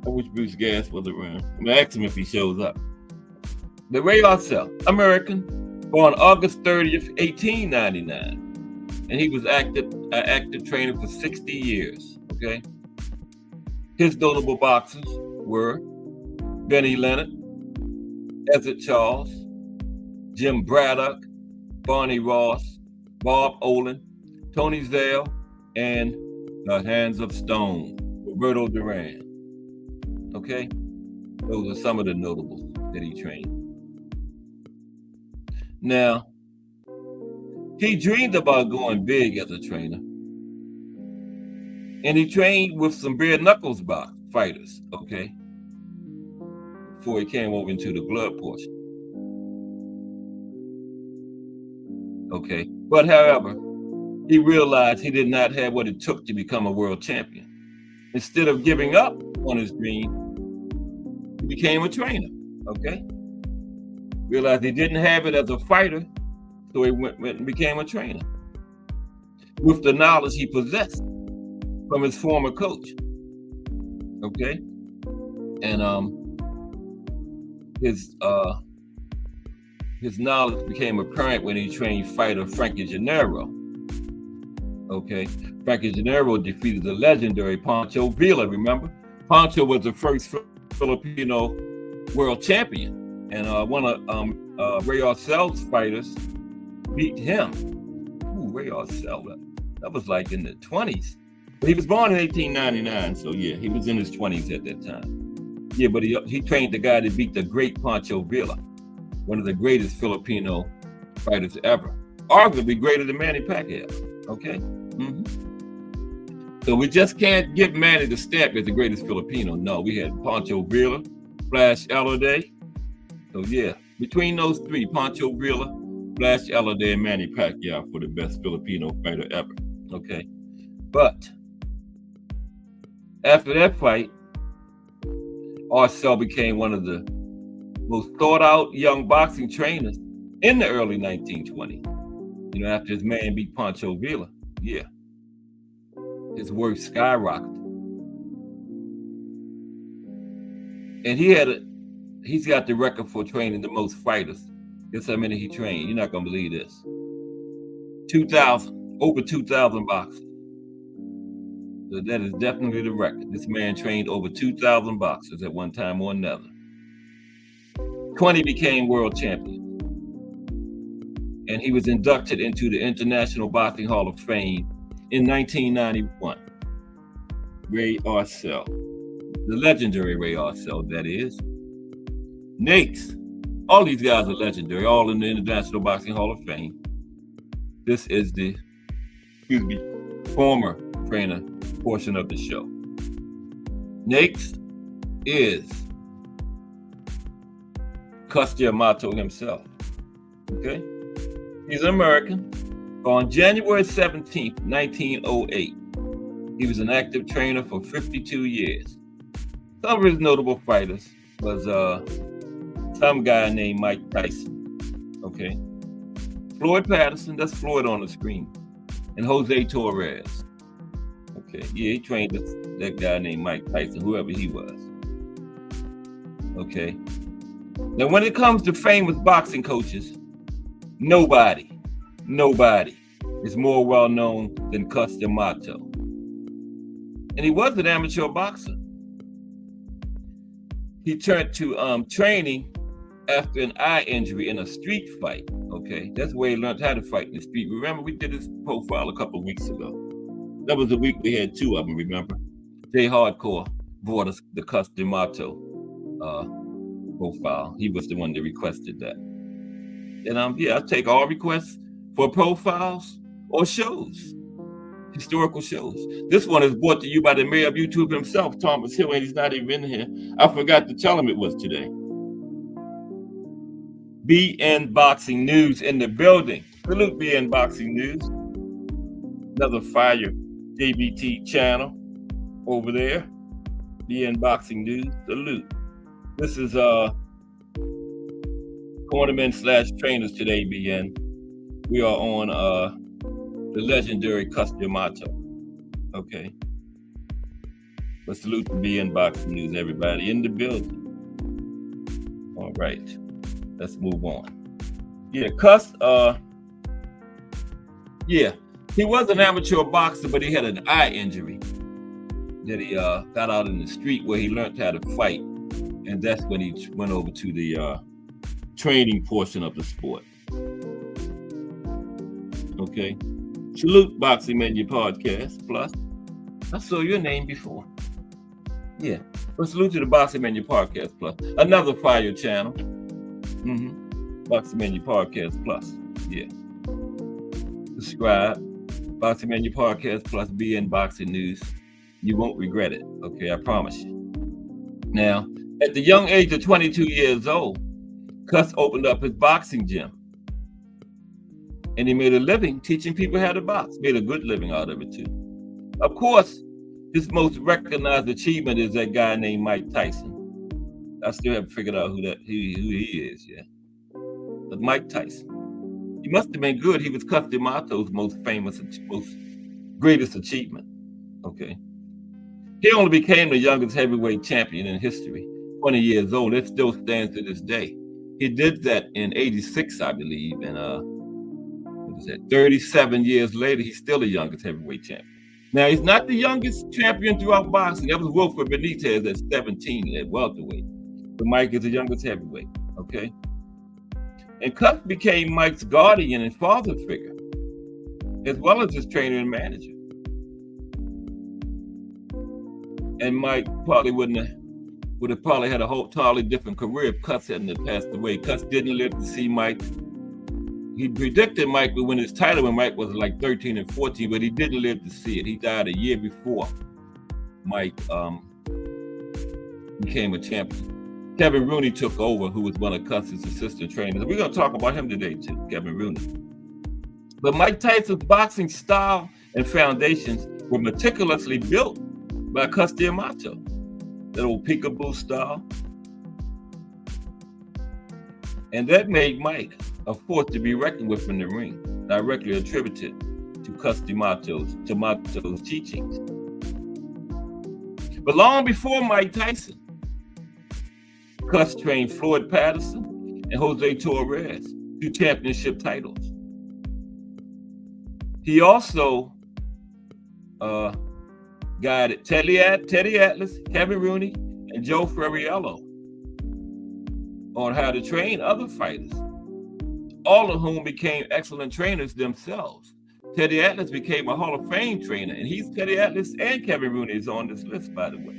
I wish Bruce Gass was around. I'm going to ask him if he shows up. The Ray Arcel, American, born August 30th, 1899. And he was an active trainer for 60 years, okay? His notable boxers were Benny Leonard, Ezzard Charles, Jim Braddock, Barney Ross, Bob Olin, Tony Zale, and the Hands of Stone, Roberto Duran. Okay? Those are some of the notables that he trained. Now, he dreamed about going big as a trainer. And he trained with some bare knuckles fighters, okay? Before he came over into the glove portion. Okay. But however, he realized he did not have what it took to become a world champion. Instead of giving up on his dream, he became a trainer, okay? Realized he didn't have it as a fighter, so he went and became a trainer with the knowledge he possessed from his former coach, okay? And his knowledge became apparent when he trained fighter Frankie Gennaro. Okay, Frankie Gennaro defeated the legendary Pancho Villa. Remember, Pancho was the first Filipino world champion, and one of Ray Arcel's fighters beat him. Ooh, Ray Arcel, that was like in the 20s. But he was born in 1899, so yeah, he was in his 20s at that time. Yeah, but he trained the guy that beat the great Pancho Villa, one of the greatest Filipino fighters ever, arguably greater than Manny Pacquiao. Okay. Mm-hmm. So we just can't give Manny the stamp as the greatest Filipino. No, we had Pancho Villa, Flash Allarday. So yeah, between those three, Pancho Villa, Flash Allarday, and Manny Pacquiao for the best Filipino fighter ever. Okay. But after that fight, Arcel became one of the most thought out young boxing trainers in the early 1920s. You know, after his man beat Pancho Villa, yeah, his work skyrocketed. And he's got the record for training the most fighters. Guess how many he trained? You're not gonna believe this. 2,000, over 2,000 boxers. So that is definitely the record. This man trained over 2,000 boxers at one time or another. 20 became world champions. And he was inducted into the International Boxing Hall of Fame in 1991. Ray Arcel, the legendary Ray Arcel, that is. Next, all these guys are legendary, all in the International Boxing Hall of Fame. This is the, former trainer portion of the show. Next is Cus D'Amato himself. Okay? He's an American. On January 17th, 1908, he was an active trainer for 52 years. Some of his notable fighters was some guy named Mike Tyson. Okay? Floyd Patterson, that's Floyd on the screen, and Jose Torres. Okay, yeah, he trained that guy named Mike Tyson, whoever he was. Okay. Now, when it comes to famous boxing coaches, nobody is more well known than Cus D'Amato. And he was an amateur boxer. He turned to training after an eye injury in a street fight. Okay, that's where he learned how to fight in the street. Remember, we did this profile a couple of weeks ago. That was the week we had two of them, remember? Jay Hardcore brought us the Cus D'Amato profile. He was the one that requested that. And yeah, I take all requests for profiles or shows, historical shows. This one is brought to you by the mayor of YouTube himself, Thomas Hill, and he's not even in here. I forgot to tell him it was today. BN Boxing News in the building. Salute BN Boxing News. Another fire JBT channel over there. BN Boxing News. Salute. This is Cornermen / trainers today, BN. We are on the legendary Cus D'Amato. Okay. But salute to BN Boxing News, everybody in the building. All right. Let's move on. Yeah, Cus, yeah, he was an amateur boxer, but he had an eye injury that he got out in the street where he learned how to fight. And that's when he went over to the training portion of the sport. Okay. Salute Boxing Menu Podcast Plus. I saw your name before. Yeah. But salute to the Boxing Menu Podcast Plus. Another fire channel. Boxing Menu Podcast Plus. Yeah. Subscribe. Boxing Menu Podcast Plus, BN Boxing News. You won't regret it. Okay, I promise you. Now, at the young age of 22 years old, Cus opened up his boxing gym. And he made a living teaching people how to box. Made a good living out of it, too. Of course, his most recognized achievement is that guy named Mike Tyson. I still haven't figured out who he is, yeah. But Mike Tyson. He must have been good. He was Cus D'Amato's most famous, most greatest achievement. Okay. He only became the youngest heavyweight champion in history, 20 years old. It still stands to this day. He did that in 86, I believe, and 37 years later, he's still the youngest heavyweight champion. Now, he's not the youngest champion throughout boxing. That was Wilfred Benitez at 17 at welterweight. But Mike is the youngest heavyweight, okay? And Cus became Mike's guardian and father figure, as well as his trainer and manager. And Mike probably would have probably had a whole totally different career if Cus hadn't passed away. Cus didn't live to see Mike. He predicted Mike would win his title when Mike was like 13 and 14, but he didn't live to see it. He died a year before Mike became a champion. Kevin Rooney took over, who was one of Cus's assistant trainers. We're going to talk about him today, too, Kevin Rooney. But Mike Tyson's boxing style and foundations were meticulously built by Cus D'Amato. That old peekaboo style. And that made Mike a force to be reckoned with in the ring, directly attributed to Cus D'Amato's teachings. But long before Mike Tyson, Cus trained Floyd Patterson and Jose Torres, 2 championship titles. He also guided Teddy Atlas, Kevin Rooney, and Joe Ferriello on how to train other fighters, all of whom became excellent trainers themselves. Teddy Atlas became a Hall of Fame trainer, and Teddy Atlas and Kevin Rooney is on this list, by the way.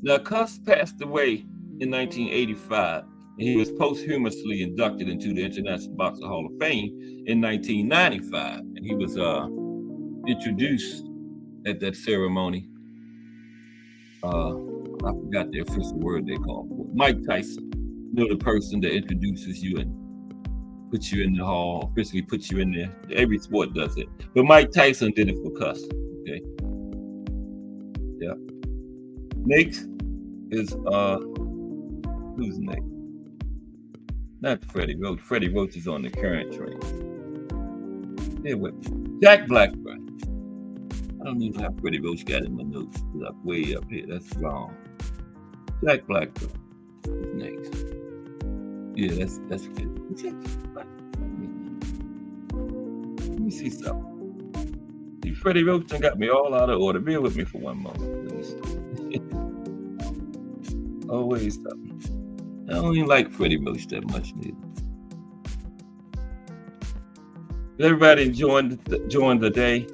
Now, Cus passed away in 1985, and he was posthumously inducted into the International Boxing Hall of Fame in 1995, and he was introduced at that ceremony. I forgot the official word they called for. Mike Tyson, the person that introduces you and puts you in the hall, officially puts you in there. Every sport does it, but Mike Tyson did it for Cus. Okay. Yeah. Next is who's next? Not Freddie Roach. Freddie Roach is on the current train. Here with Jack Blackburn. I don't even have Freddie Roach got in my notes. It's up way up here. That's wrong. Jack Blackburn is next. Yeah, that's good. Let me see something. See, Freddie Roach done got me all out of order. Bear with me for one moment, please. Always something. I don't even like Freddie Roach that much, neither. Everybody enjoying the day.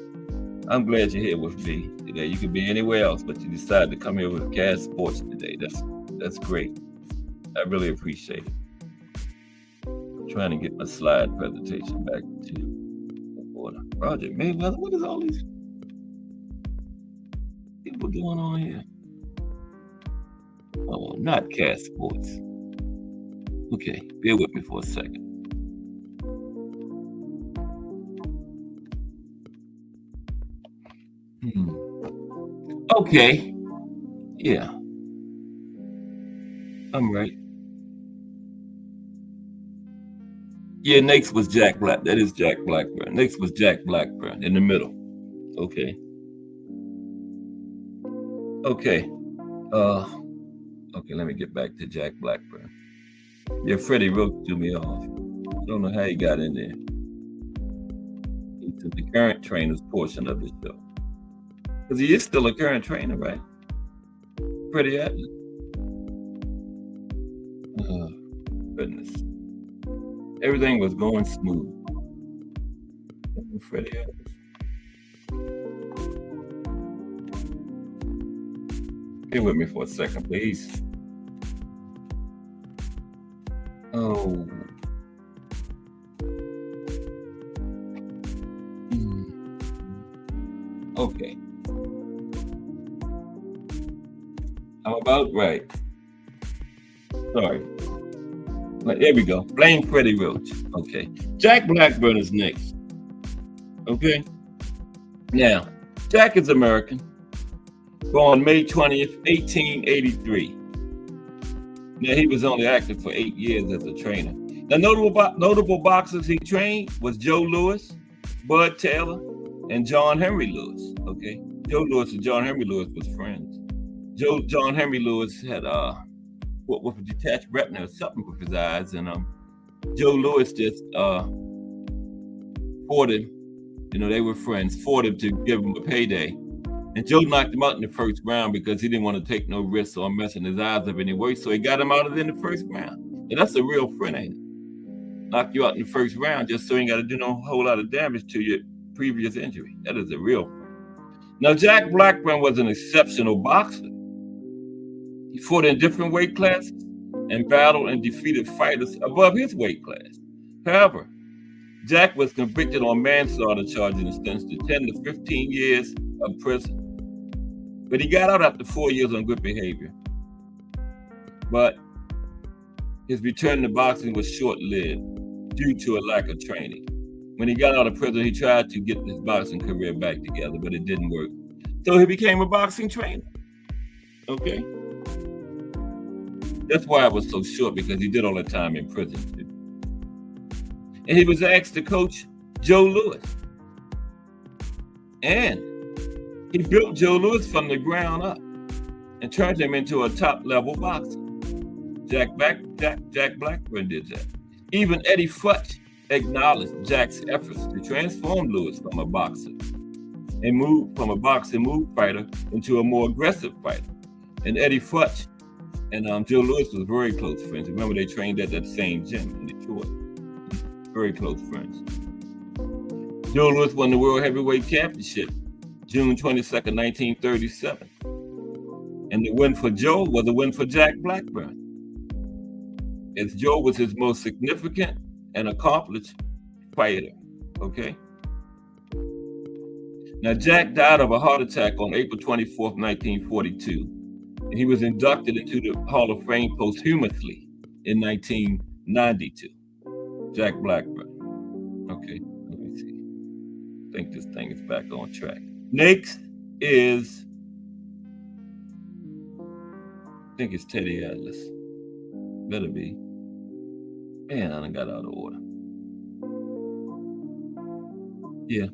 I'm glad you're here with me today. You could be anywhere else, but you decided to come here with Cash Sports today. That's great. I really appreciate it. I'm trying to get my slide presentation back to order. Project Mayweather. What is all these people doing on here? Oh, not Cash Sports. Okay, bear with me for a second. Okay. Yeah. I'm right. Yeah, next was Jack Black. That is Jack Blackburn. Next was Jack Blackburn in the middle. Okay. Okay. Okay, let me get back to Jack Blackburn. Yeah, Freddie Roach threw me off. I don't know how he got in there. Into the current trainers portion of the show. Because he is still a current trainer, right? Freddie Atlas. Oh, goodness. Everything was going smooth. Freddie Atlas. Bear with me for a second, please. Oh. Okay. I'm about right. Sorry. There we go. Blame Freddie Roach. Okay. Jack Blackburn is next. Okay. Now, Jack is American. Born May 20th, 1883. Now, he was only active for 8 years as a trainer. The notable boxers he trained was Joe Louis, Bud Taylor, and John Henry Lewis. Okay. Joe Louis and John Henry Lewis was friends. John Henry Lewis had with a detached retina or something with his eyes, and Joe Louis just fought him. You know, they were friends. Fought him to give him a payday, and Joe knocked him out in the first round because he didn't want to take no risks on messing his eyes up anyway. So he got him out of in the first round, and that's a real friend, ain't it? Knock you out in the first round just so you ain't got to do no whole lot of damage to your previous injury. That is a real friend. Now, Jack Blackburn was an exceptional boxer. He fought in different weight classes and battled and defeated fighters above his weight class. However, Jack was convicted on manslaughter charges and sentenced to 10 to 15 years of prison. But he got out after 4 years on good behavior. But his return to boxing was short-lived due to a lack of training. When he got out of prison, he tried to get his boxing career back together, but it didn't work. So he became a boxing trainer. Okay? That's why it was so short, because he did all the time in prison too. And he was asked to coach Joe Louis. And he built Joe Louis from the ground up and turned him into a top-level boxer. Jack Blackburn did that. Even Eddie Futch acknowledged Jack's efforts to transform Louis from a boxer and move from a boxing move fighter into a more aggressive fighter. And Eddie Futch and Joe Louis was very close friends. Remember, they trained at that same gym in Detroit. Very close friends. Joe Louis won the World Heavyweight Championship June 22nd, 1937. And the win for Joe was a win for Jack Blackburn, as Joe was his most significant and accomplished fighter. Okay? Now, Jack died of a heart attack on April 24th, 1942. And he was inducted into the Hall of Fame posthumously in 1992. Jack Blackburn. Okay, let me see. I think this thing is back on track. Next is, I think it's Teddy Atlas. Better be. Man, I done got out of order. Yeah.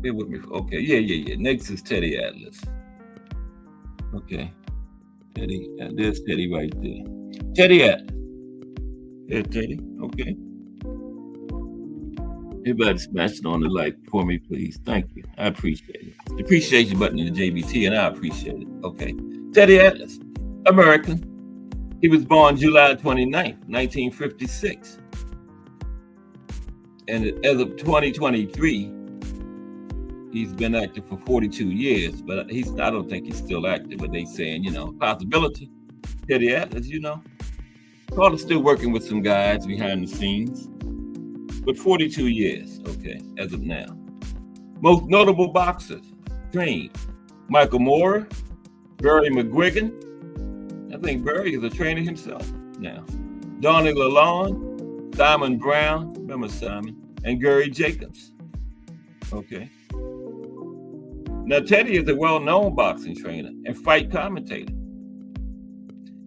Bear with me. Okay, yeah. Next is Teddy Atlas. Okay, Teddy. There's Teddy right there. Teddy Atlas. Here's Teddy. Okay. Everybody smashing on the like for me, please. Thank you. I appreciate it. The appreciation button in the JBT, and I appreciate it. Okay. Teddy Atlas, American. He was born July 29th, 1956. And as of 2023, he's been active for 42 years, but I don't think he's still active, but they saying, possibility. Teddy Atlas, probably still working with some guys behind the scenes, but 42 years, okay, as of now. Most notable boxers, trained, Michael Moore, Barry McGuigan. I think Barry is a trainer himself now. Donnie Lalonde, Simon Brown, remember Simon, and Gary Jacobs. Okay. Now, Teddy is a well-known boxing trainer and fight commentator.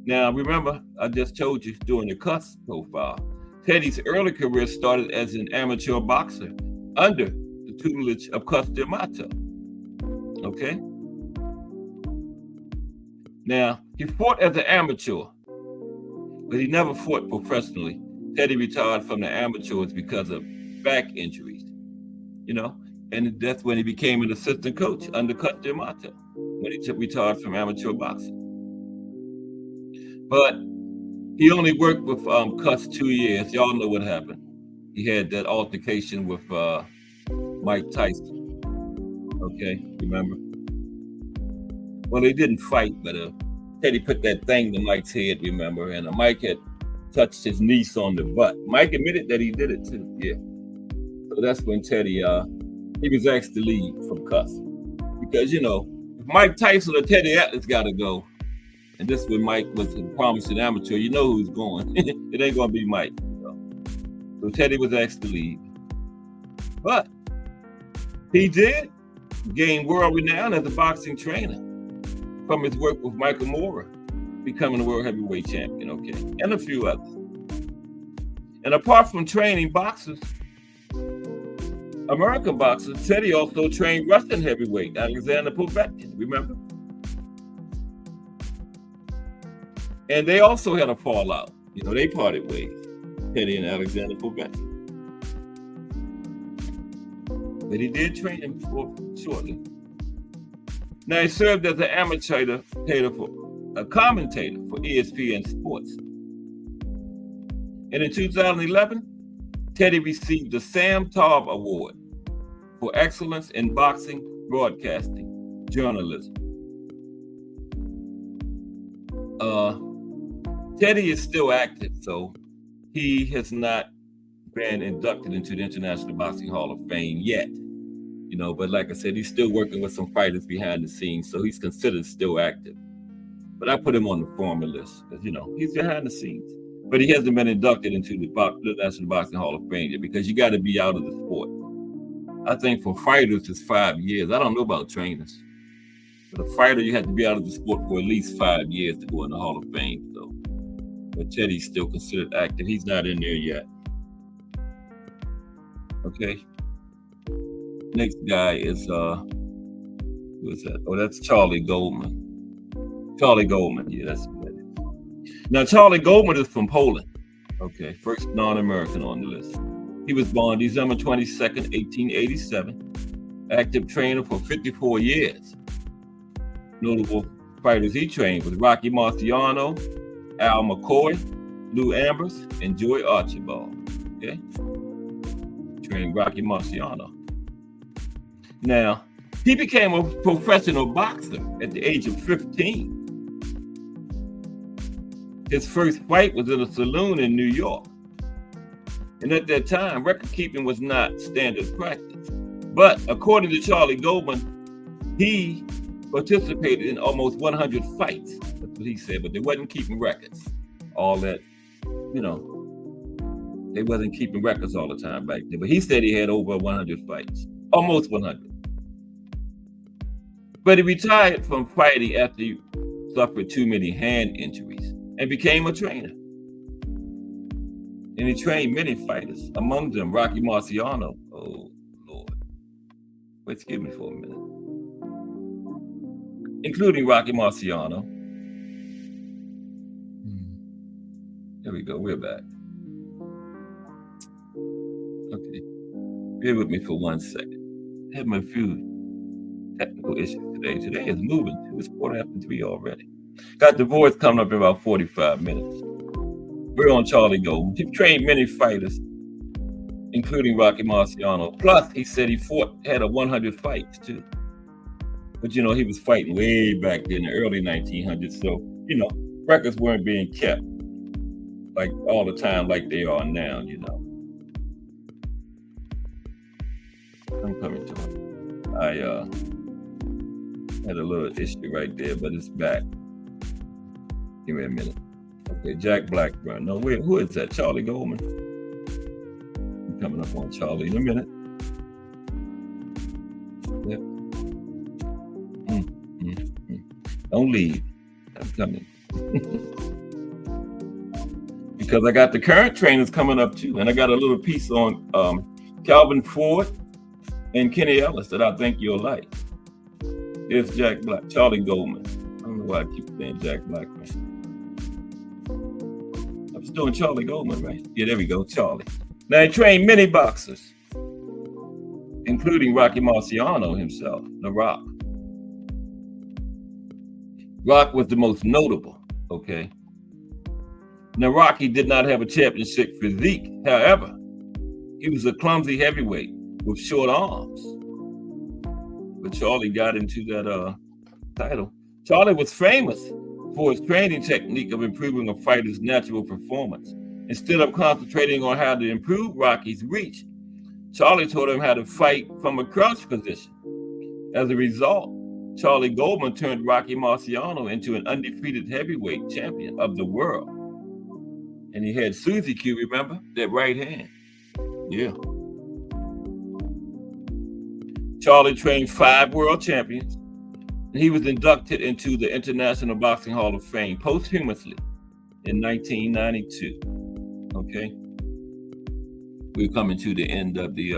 Now, remember, I just told you during the Cuss profile, Teddy's early career started as an amateur boxer under the tutelage of Cuss D'Amato. Okay? Now, he fought as an amateur, but he never fought professionally. Teddy retired from the amateurs because of back injuries, and that's when he became an assistant coach under Cuss D'Amato, when he retired from amateur boxing. But he only worked with Cuss 2 years. Y'all know what happened. He had that altercation with Mike Tyson. Okay, remember? Well, they didn't fight, but Teddy put that thing to Mike's head, remember? And Mike had touched his niece on the butt. Mike admitted that he did it too, yeah. So that's when Teddy, he was asked to leave from Cuss. Because, if Mike Tyson or Teddy Atlas got to go, and this when Mike was a promising amateur, you know who's going. It ain't going to be Mike. So Teddy was asked to leave. But he did gain world renown as a boxing trainer from his work with Michael Moore, becoming a world heavyweight champion, okay, and a few others. And apart from training boxers, American boxers, Teddy also trained Russian heavyweight Alexander Povetkin, remember? And they also had a fallout. They parted ways, Teddy and Alexander Povetkin. But he did train him shortly. Now, he served as an commentator for ESPN Sports. And in 2011, Teddy received the Sam Taub Award for excellence in boxing broadcasting journalism. Teddy is still active, so he has not been inducted into the International Boxing Hall of Fame yet. But like I said, he's still working with some fighters behind the scenes, so he's considered still active. But I put him on the former list because, he's behind the scenes. But he hasn't been inducted into the National Boxing Hall of Fame yet because you got to be out of the sport. I think for fighters, it's 5 years. I don't know about trainers. But a fighter, you have to be out of the sport for at least 5 years to go in the Hall of Fame. So, but Teddy's still considered active. He's not in there yet. Okay. Next guy is who is that? Oh, that's Charlie Goldman. Charlie Goldman, yeah, that's what that is. Now, Charlie Goldman is from Poland. Okay, first non-American on the list. He was born December 22nd, 1887. Active trainer for 54 years. Notable fighters he trained with Rocky Marciano, Al McCoy, Lou Ambers, and Joey Archibald. Okay, trained Rocky Marciano. Now, he became a professional boxer at the age of 15. His first fight was in a saloon in New York. And at that time, record keeping was not standard practice. But according to Charlie Goldman, he participated in almost 100 fights. That's what he said, but they wasn't keeping records. All that, they wasn't keeping records all the time back then. But he said he had over 100 fights, almost 100. But he retired from fighting after he suffered too many hand injuries and became a trainer. And he trained many fighters, among them Rocky Marciano. Oh, Lord. Wait, excuse me for a minute. Including Rocky Marciano. There we go. We're back. Okay. Bear with me for 1 second. Having a few technical issues today. Today is moving too. It's 3:15 already. Got the voice coming up in about 45 minutes. We're on Charlie Goldman. He trained many fighters, including Rocky Marciano. Plus, he said he had 100 fights too. But you know, he was fighting way back in the early 1900s. So, you know, records weren't being kept like all the time like they are now, you know. I'm coming to it. I had a little issue right there, but it's back. Give me a minute. Okay, Jack Blackburn. No, wait, who is that? Charlie Goldman? I'm coming up on Charlie in a minute. Yep. Don't leave. I'm coming. Because I got the current trainers coming up too. And I got a little piece on Calvin Ford and Kenny Ellis that I think you'll like. There's Charlie Goldman. I don't know why I keep saying Jack Blackman. I'm still doing Charlie Goldman, right? Yeah, there we go, Charlie. Now, he trained many boxers, including Rocky Marciano himself, The Rock. Rock was the most notable, okay? Now, Rocky did not have a championship physique. However, he was a clumsy heavyweight with short arms. But Charlie got into that title. Charlie was famous for his training technique of improving a fighter's natural performance. Instead of concentrating on how to improve Rocky's reach, Charlie taught him how to fight from a crouch position. As a result, Charlie Goldman turned Rocky Marciano into an undefeated heavyweight champion of the world. And he had Susie Q, remember? That right hand. Yeah. Charlie trained 5 world champions, and he was inducted into the International Boxing Hall of Fame posthumously in 1992. Okay? We're coming to the end of the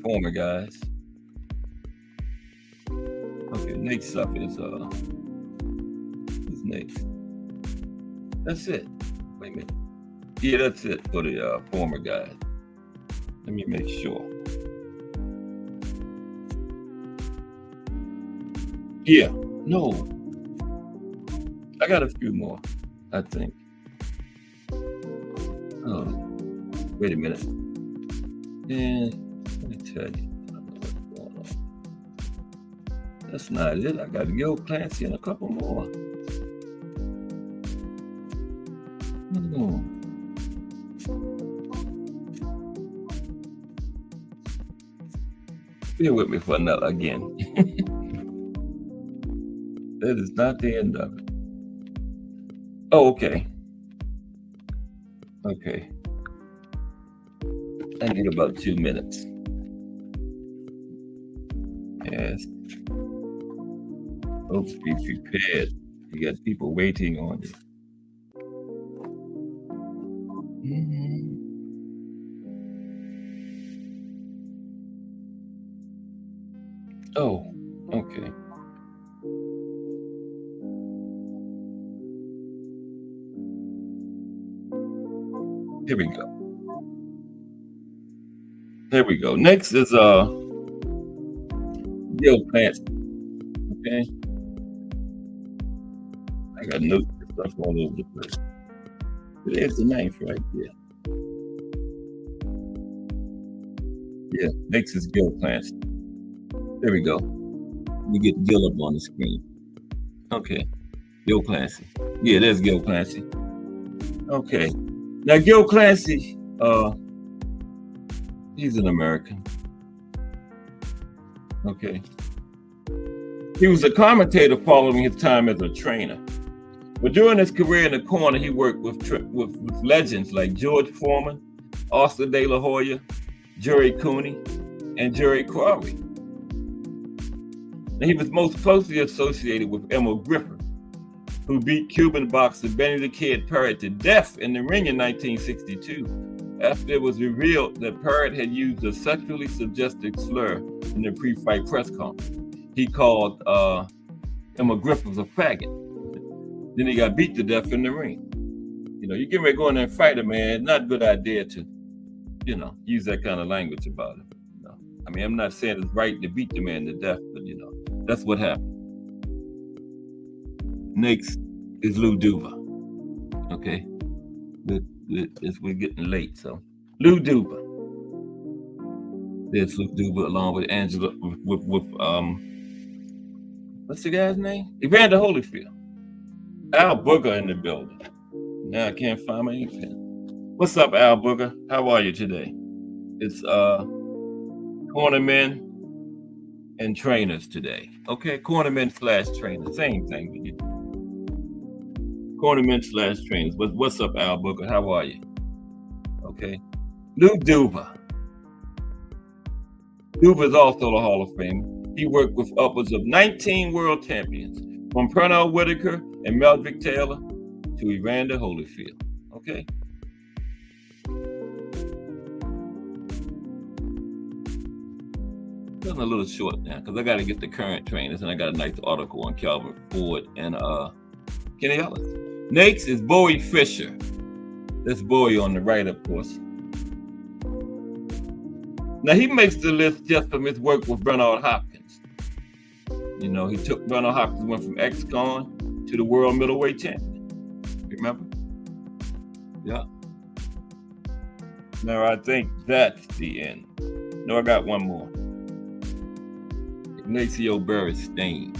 former guys. Okay, next up is who's next? That's it. Wait a minute. Yeah, that's it for the former guys. Let me make sure. Yeah, no. I got a few more, I think. Oh, wait a minute. And let me tell you. I don't know what's going on. That's not it. I got Gil Clancy and a couple more. Bear with me for another again. That is not the end of it. Oh, okay. Okay. I need about 2 minutes. Yes. Folks, be prepared. You got people waiting on you. Oh, okay. Here we go. There we go. Next is Gil Clancy. Okay. I got notes and stuff all over the place. There's the knife right there. Yeah, next is Gil Clancy. There we go. You get Gil up on the screen. Okay. Gil Clancy. Yeah, there's Gil Clancy. Okay. Now, Gil Clancy, he's an American. Okay. He was a commentator following his time as a trainer. But during his career in the corner, he worked with legends like George Foreman, Oscar De La Hoya, Jerry Cooney, and Jerry Quarry. And he was most closely associated with Emil Griffith, who beat Cuban boxer Benny the Kid Perry to death in the ring in 1962 after it was revealed that Parrott had used a sexually suggestive slur in the pre-fight press conference. He called him a grip of a faggot. Then he got beat to death in the ring. You know, you get ready to go in there and fight a man, not a good idea to, you know, use that kind of language about him. You know? I mean, I'm not saying it's right to beat the man to death, but, you know, that's what happened. Next is Lou Duva. Okay? We're getting late, so. Lou Duva. There's Lou Duva along with Angela, with what's the guy's name? Evander Holyfield. Al Booger in the building. Now I can't find my ink pen. What's up, Al Booger? How are you today? It's cornermen and trainers today. Okay, cornermen / trainers, same thing. Cornermen / trainers. What's up, Al Booger? How are you? Okay, Lou Duva. Duva is also a Hall of Famer. He worked with upwards of 19 world champions, from Pernell Whitaker and Meldrick Taylor to Evander Holyfield. Okay. Getting a little short now because I got to get the current trainers, and I got a nice article on Calvin Ford and Kenny Ellis. Next is Bowie Fisher. That's Bowie on the right, of course. Now he makes the list just from his work with Bernard Hopkins. You know, he took Bernard Hopkins, went from ex-con to the world middleweight champion. Remember? Yeah. Now I think that's the end. No, I got one more. Ignacio Beristain.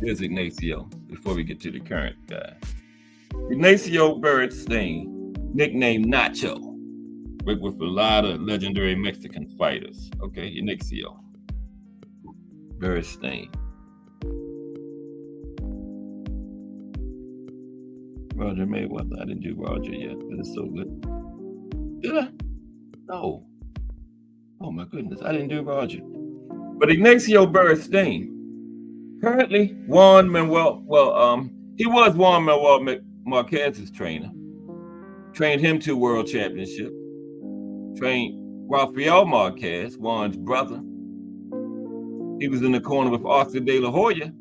Here's Ignacio before we get to the current guy. Ignacio Beristain, nicknamed Nacho, worked with a lot of legendary Mexican fighters. Okay, Ignacio Beristain. Roger Mayweather. I didn't do Roger yet, but it's so good. Did I? No. Oh my goodness, I didn't do Roger. But Ignacio Beristain, currently Juan Manuel. He was Juan Manuel Marquez's trainer. Trained him to world championship. Trained Rafael Marquez, Juan's brother. He was in the corner with Oscar De La Hoya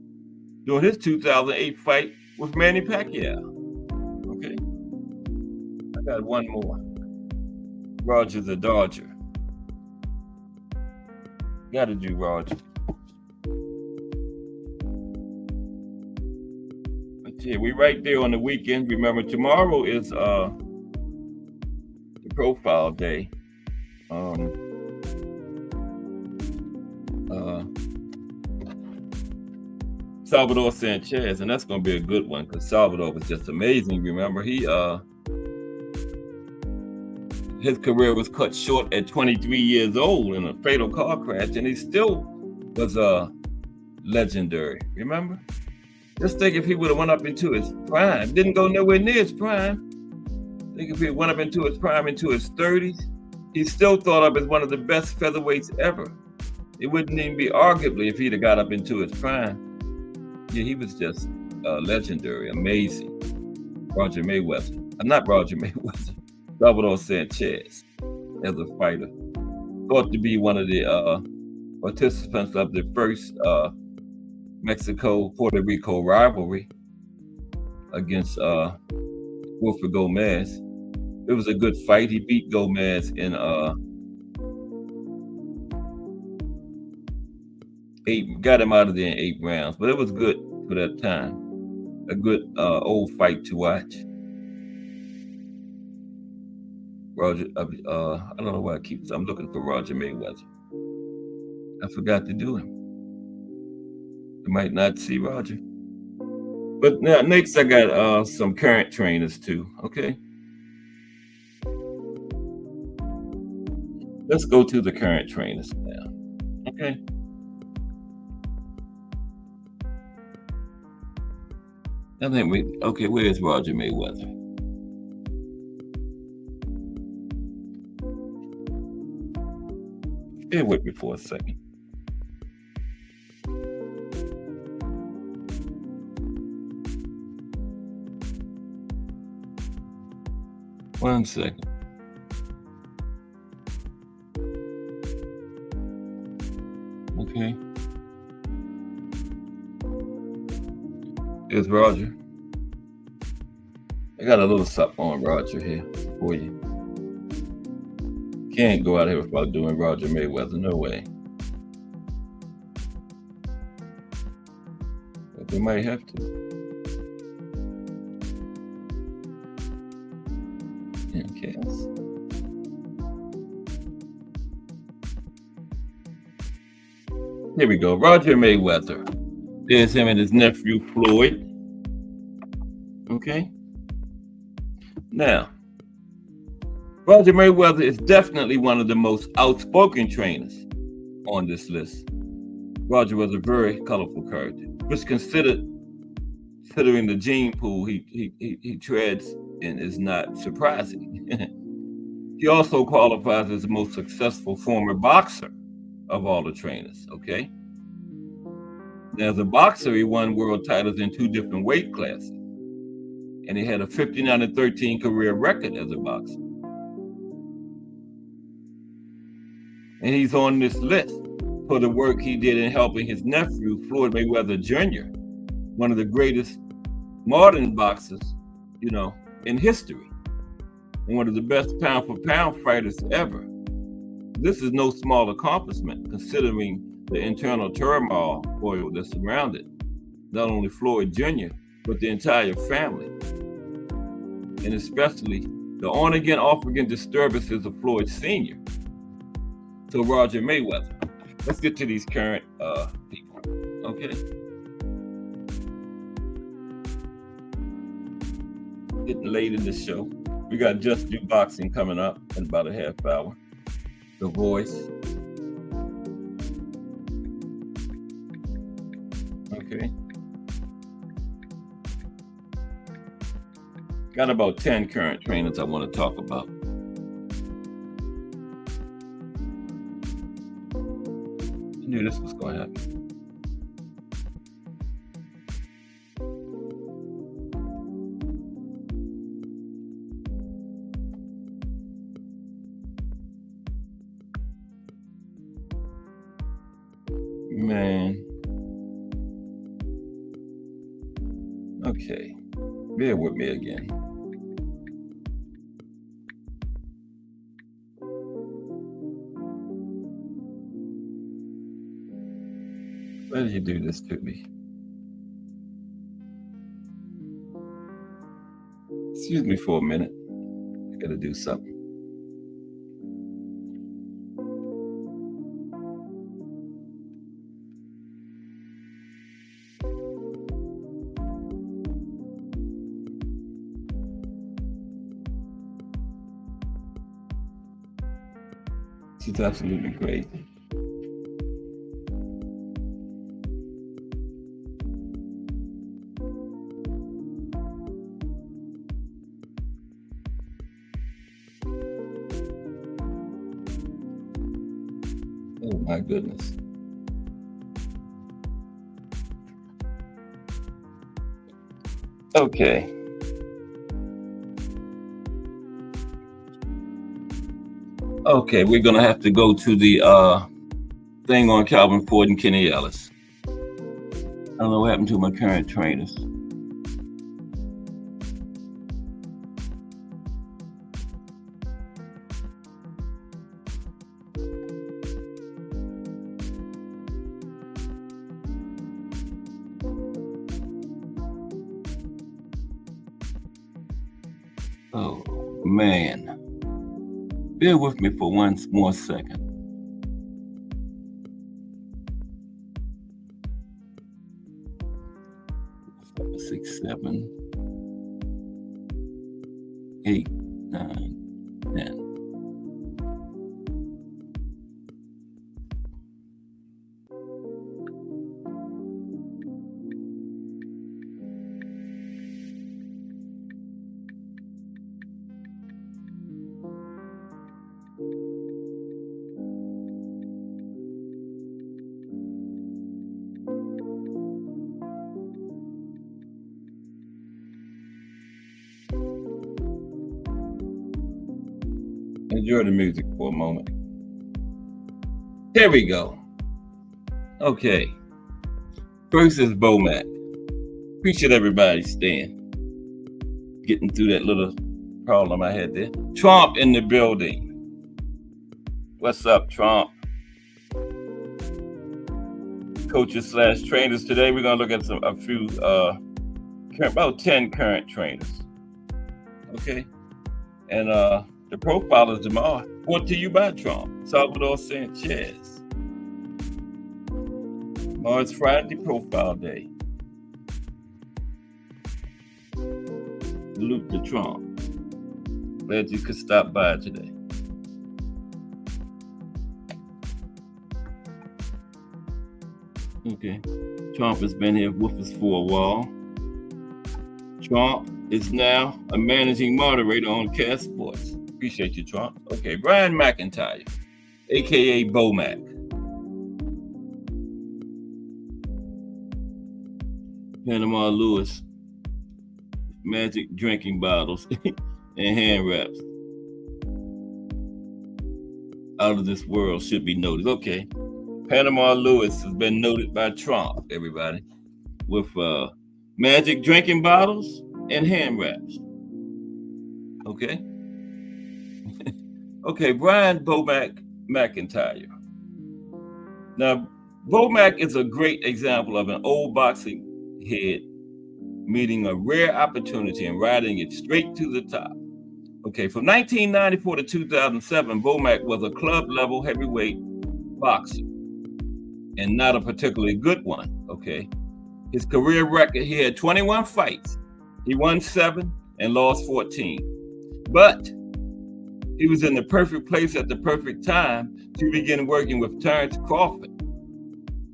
during his 2008 fight with Manny Pacquiao. Okay. I got one more. Roger the Dodger. Gotta do Roger. But yeah, we right there on the weekend. Remember, tomorrow is the profile day. Salvador Sanchez, and that's gonna be a good one because Salvador was just amazing. Remember, his career was cut short at 23 years old in a fatal car crash, and he still was legendary. Remember? Just think if he would have went up into his prime, didn't go nowhere near his prime. Think if he went up into his prime, into his 30s, he's still thought of as one of the best featherweights ever. It wouldn't even be arguably if he'd have got up into his prime. Yeah, he was just legendary, amazing. Roger Mayweather. Not Roger Mayweather. Salvador Sanchez as a fighter. Thought to be one of the participants of the first Mexico-Puerto Rico rivalry against Wilfred Gomez. It was a good fight. He beat Gomez in got him out of there in 8 rounds, but it was good for that time. A good old fight to watch. Roger, I don't know why I'm looking for Roger Mayweather. I forgot to do him. You might not see Roger. But now, next I got some current trainers too, okay? Let's go to the current trainers now, okay? I think where's Roger Mayweather? Bear with me for a second. 1 second. Okay. Here's Roger. I got a little something on Roger here for you. Can't go out here without doing Roger Mayweather. No way. But we might have to. Okay. Here we go. Roger Mayweather. There's him and his nephew Floyd. Okay. Now, Roger Mayweather is definitely one of the most outspoken trainers on this list. Roger was a very colorful character, which considering the gene pool he treads in is not surprising. He also qualifies as the most successful former boxer of all the trainers, okay? Now, as a boxer, he won world titles in 2 different weight classes, and he had a 59-13 career record as a boxer. And he's on this list for the work he did in helping his nephew, Floyd Mayweather Jr., one of the greatest modern boxers, in history, and one of the best pound-for-pound fighters ever. This is no small accomplishment, considering the internal turmoil that surrounded not only Floyd Jr., but the entire family, and especially the on-again, off-again disturbances of Floyd Sr. So Roger Mayweather. Let's get to these current people, okay? Getting late in the show. We got Just Do Boxing coming up in about a half hour. The Voice. Okay. Got about 10 current trainers I want to talk about. I knew this was going to happen. Man. Okay. Bear with me again. Why did you do this to me? Excuse me for a minute. I gotta do something. It's absolutely crazy. Oh my goodness. Okay. Okay, we're gonna have to go to the thing on Calvin Ford and Kenny Ellis. I don't know what happened to my current trainers. Oh man. Bear with me for one more second. Five, 6, 7, 8, 9, 10. enjoy the music for a moment. Here we go. Okay. First is Bomac. Appreciate everybody staying. Getting through that little problem I had there. Trump in the building. What's up, Trump? Coaches / trainers. Today we're gonna look at a few, about 10 current trainers. Okay, and the profilers tomorrow brought to you by Trump, Salvador Sanchez. Tomorrow is Friday Profile Day. Salute to Trump. Glad you could stop by today. Okay, Trump has been here with us for a while. Trump is now a managing moderator on Cast Sports. Appreciate you, Trump. Okay, Brian McIntyre, aka Bomac. Panama Lewis, magic drinking bottles and hand wraps. Out of this world should be noted. Okay. Panama Lewis has been noted by Trump, everybody, with magic drinking bottles and hand wraps. Okay. Okay, Brian Bomac McIntyre. Now, Bomac is a great example of an old boxing head meeting a rare opportunity and riding it straight to the top. Okay, from 1994 to 2007, Bomac was a club-level heavyweight boxer, and not a particularly good one, okay? His career record, he had 21 fights. He won 7 and lost 14. But he was in the perfect place at the perfect time to begin working with Terrence Crawford,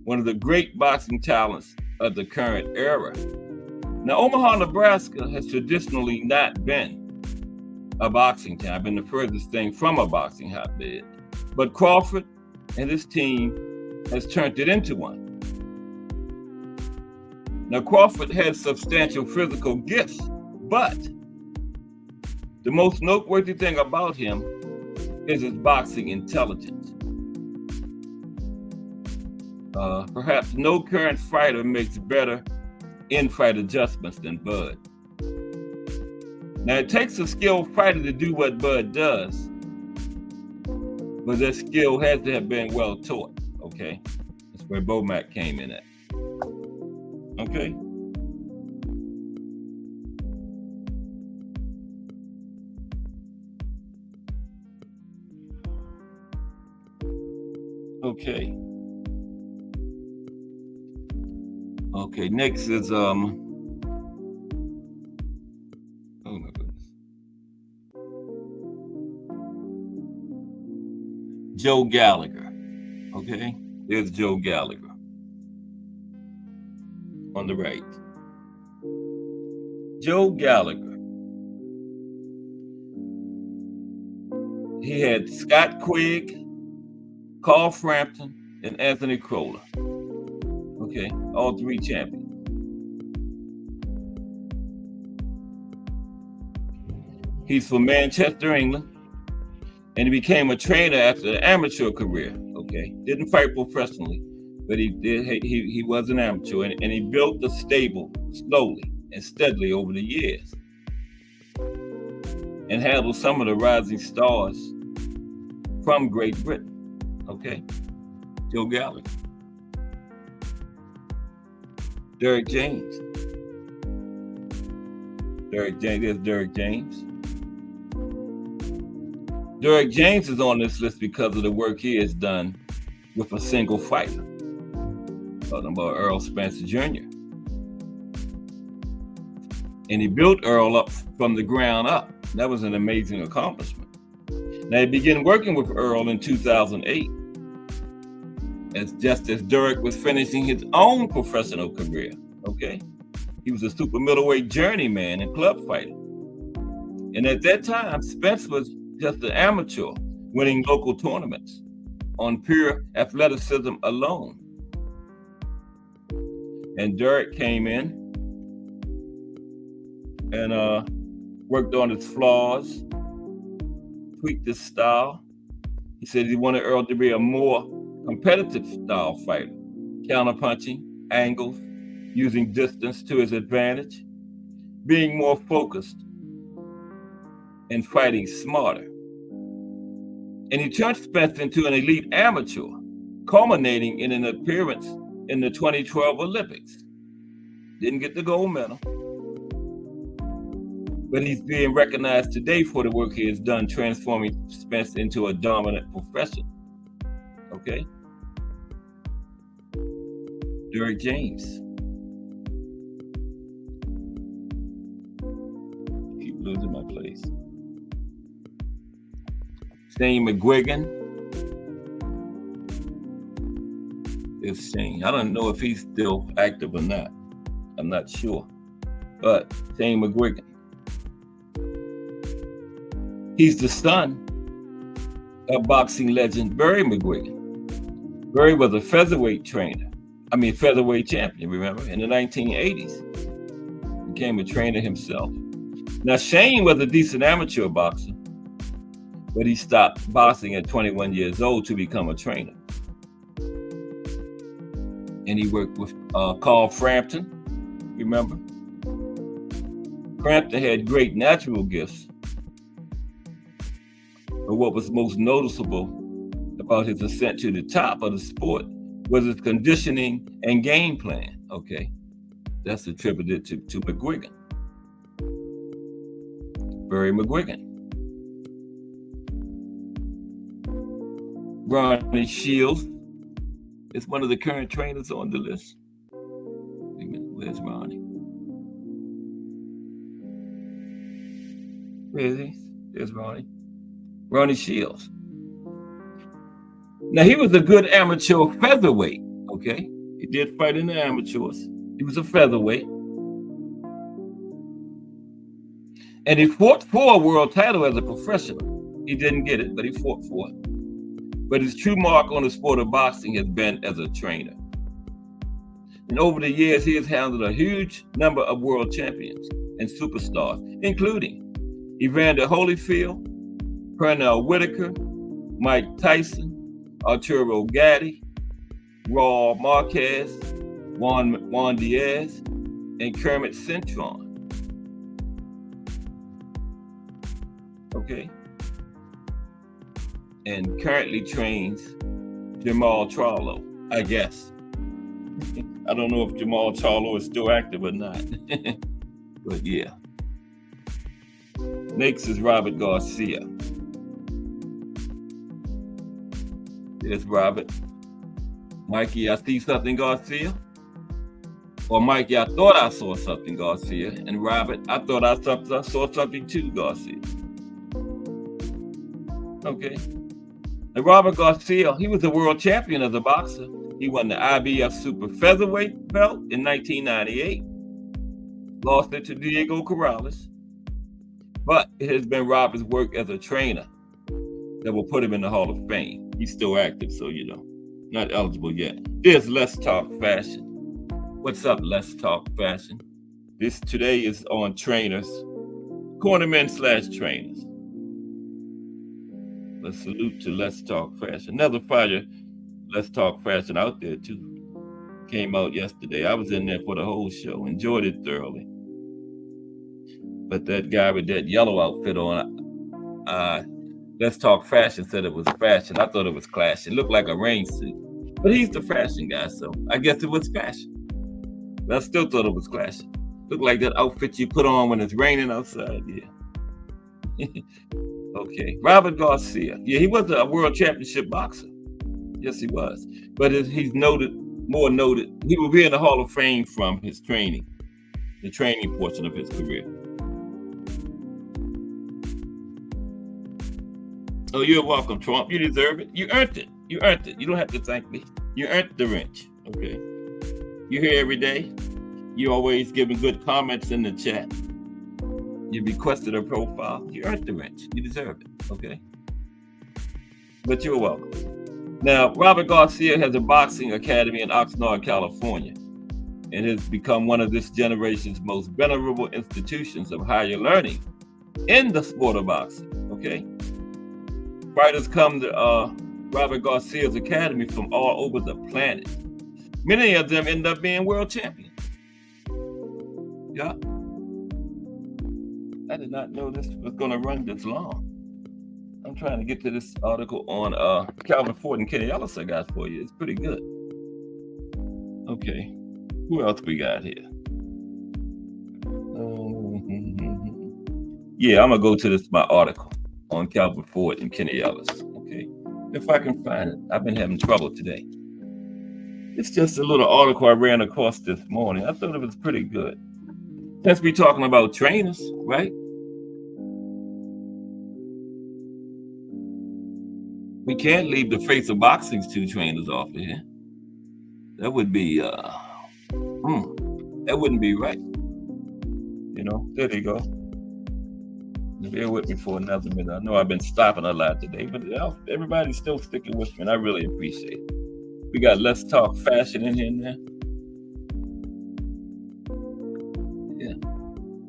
one of the great boxing talents of the current era. Now, Omaha, Nebraska has traditionally not been a boxing town, been the furthest thing from a boxing hotbed. But Crawford and his team has turned it into one. Now, Crawford has substantial physical gifts, but the most noteworthy thing about him is his boxing intelligence. Perhaps no current fighter makes better in-fight adjustments than Bud. Now, it takes a skilled fighter to do what Bud does, but that skill has to have been well taught. Okay, that's where Bomac came in at. Okay. Okay. Okay, next is oh my goodness. Joe Gallagher. Okay, there's Joe Gallagher on the right. Joe Gallagher. He had Scott Quigg, Carl Frampton, and Anthony Crolla. Okay, all 3 champions. He's from Manchester, England, and he became a trainer after an amateur career. Okay, didn't fight professionally, but he did. He was an amateur, and he built the stable slowly and steadily over the years, and handled some of the rising stars from Great Britain. Okay, Joe Gallagher. Derek James. There's Derek James. Derek James is on this list because of the work he has done with a single fighter. Talking about Earl Spencer Jr. And he built Earl up from the ground up. That was an amazing accomplishment. Now, he began working with Earl in 2008, as Derek was finishing his own professional career. Okay, he was a super middleweight journeyman and club fighter. And at that time, Spence was just an amateur, winning local tournaments on pure athleticism alone. And Derek came in and worked on his flaws, tweaked his style. He said he wanted Earl to be a more competitive style fighter, counterpunching, angles, using distance to his advantage, being more focused, and fighting smarter. And he turned Spence into an elite amateur, culminating in an appearance in the 2012 Olympics. Didn't get the gold medal, but he's being recognized today for the work he has done transforming Spence into a dominant professional. Okay? Derrick James. Keep losing my place. Shane McGuigan. It's Shane. I don't know if he's still active or not. I'm not sure. But Shane McGuigan. He's the son of boxing legend Barry McGuigan. Barry was a featherweight champion, remember, in the 1980s. Became a trainer himself. Now, Shane was a decent amateur boxer, but he stopped boxing at 21 years old to become a trainer. And he worked with Carl Frampton, remember? Frampton had great natural gifts, but what was most noticeable about his ascent to the top of the sport was his conditioning and game plan, okay? That's attributed to McGuigan. Barry McGuigan. Ronnie Shields is one of the current trainers on the list. Where's Ronnie? Where is he? There's Ronnie. Ronnie Shields. Now, he was a good amateur featherweight, okay? He did fight in the amateurs. He was a featherweight. And he fought for a world title as a professional. He didn't get it, but he fought for it. But his true mark on the sport of boxing has been as a trainer. And over the years, he has handled a huge number of world champions and superstars, including Evander Holyfield, Pernell Whitaker, Mike Tyson, Arturo Gatti, Raul Marquez, Juan Diaz, and Kermit Cintron. Okay. And currently trains Jamal Charlo, I guess. I don't know if Jamal Charlo is still active or not. But yeah. Next is Robert Garcia. There's Robert. Mikey, I see something, Garcia. Or Mikey, I thought I saw something, Garcia. And Robert, I thought I saw something too, Garcia. Okay. And Robert Garcia, he was a world champion as a boxer. He won the IBF Super Featherweight belt in 1998. Lost it to Diego Corrales. But it has been Robert's work as a trainer that will put him in the Hall of Fame. He's still active, so not eligible yet. There's Let's Talk Fashion. What's up, Let's Talk Fashion? This today is on trainers, Cornermen/trainers. A salute to Let's Talk Fashion. Another fire Let's Talk Fashion out there too. Came out yesterday. I was in there for the whole show. Enjoyed it thoroughly. But that guy with that yellow outfit on, Let's Talk Fashion said it was fashion. I thought it was classy. It looked like a rain suit. But he's the fashion guy, so I guess it was fashion. But I still thought it was classy. Looked like that outfit you put on when it's raining outside, yeah. Okay, Robert Garcia. Yeah, he was a world championship boxer. Yes, he was. But he's more noted. He will be in the Hall of Fame from his training, the training portion of his career. Oh, you're welcome, Trump. You deserve it. You earned it. You earned it. You don't have to thank me. You earned the wrench. Okay. You're here every day. You always giving good comments in the chat. You requested a profile. You earned the wrench. You deserve it. Okay. But you're welcome. Now, Robert Garcia has a boxing academy in Oxnard, California, and has become one of this generation's most venerable institutions of higher learning in the sport of boxing. Okay. Fighters come to Robert Garcia's academy from all over the planet. Many of them end up being world champions. Yeah. I did not know this was going to run this long. I'm trying to get to this article on Calvin Ford and Kenny Ellis I got for you. It's pretty good. Okay. Who else we got here? Yeah, I'm going to go to my article on Calvin Ford and Kenny Ellis. Okay. If I can find it. I've been having trouble today. It's just a little article I ran across this morning. I thought it was pretty good. Let's be talking about trainers, right? We can't leave the face of boxing's two trainers off of here. That would be, that wouldn't be right. You know, there they go. Bear with me for another minute. I know I've been stopping a lot today, but everybody's still sticking with me, and I really appreciate it. We got Let's Talk Fashion in here now. Yeah.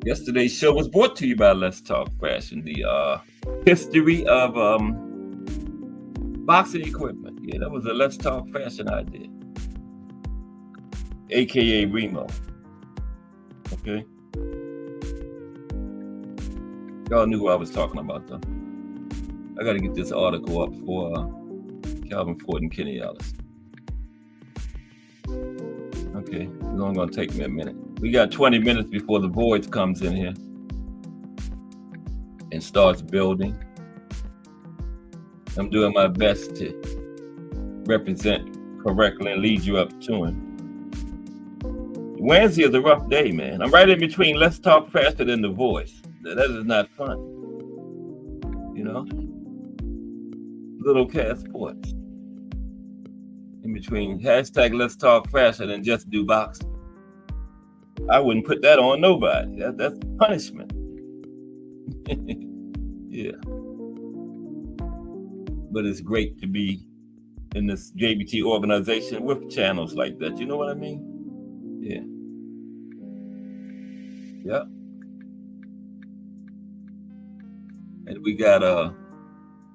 Yesterday's show was brought to you by Let's Talk Fashion, the history of boxing equipment. Yeah, that was a Let's Talk Fashion idea, aka Remo. Okay. Y'all knew who I was talking about, though. I got to get this article up for Calvin Ford and Kenny Ellis. Okay, it's only going to take me a minute. We got 20 minutes before the voice comes in here and starts building. I'm doing my best to represent correctly and lead you up to him. Wednesday is a rough day, man. I'm right in between Let's Talk Faster and The Voice. That is not fun. You know? Little cat sports. In between hashtag Let's Talk Fashion and just do boxing. I wouldn't put that on nobody. That's punishment. Yeah. But it's great to be in this JBT organization with channels like that. You know what I mean? Yeah. Yep. And we got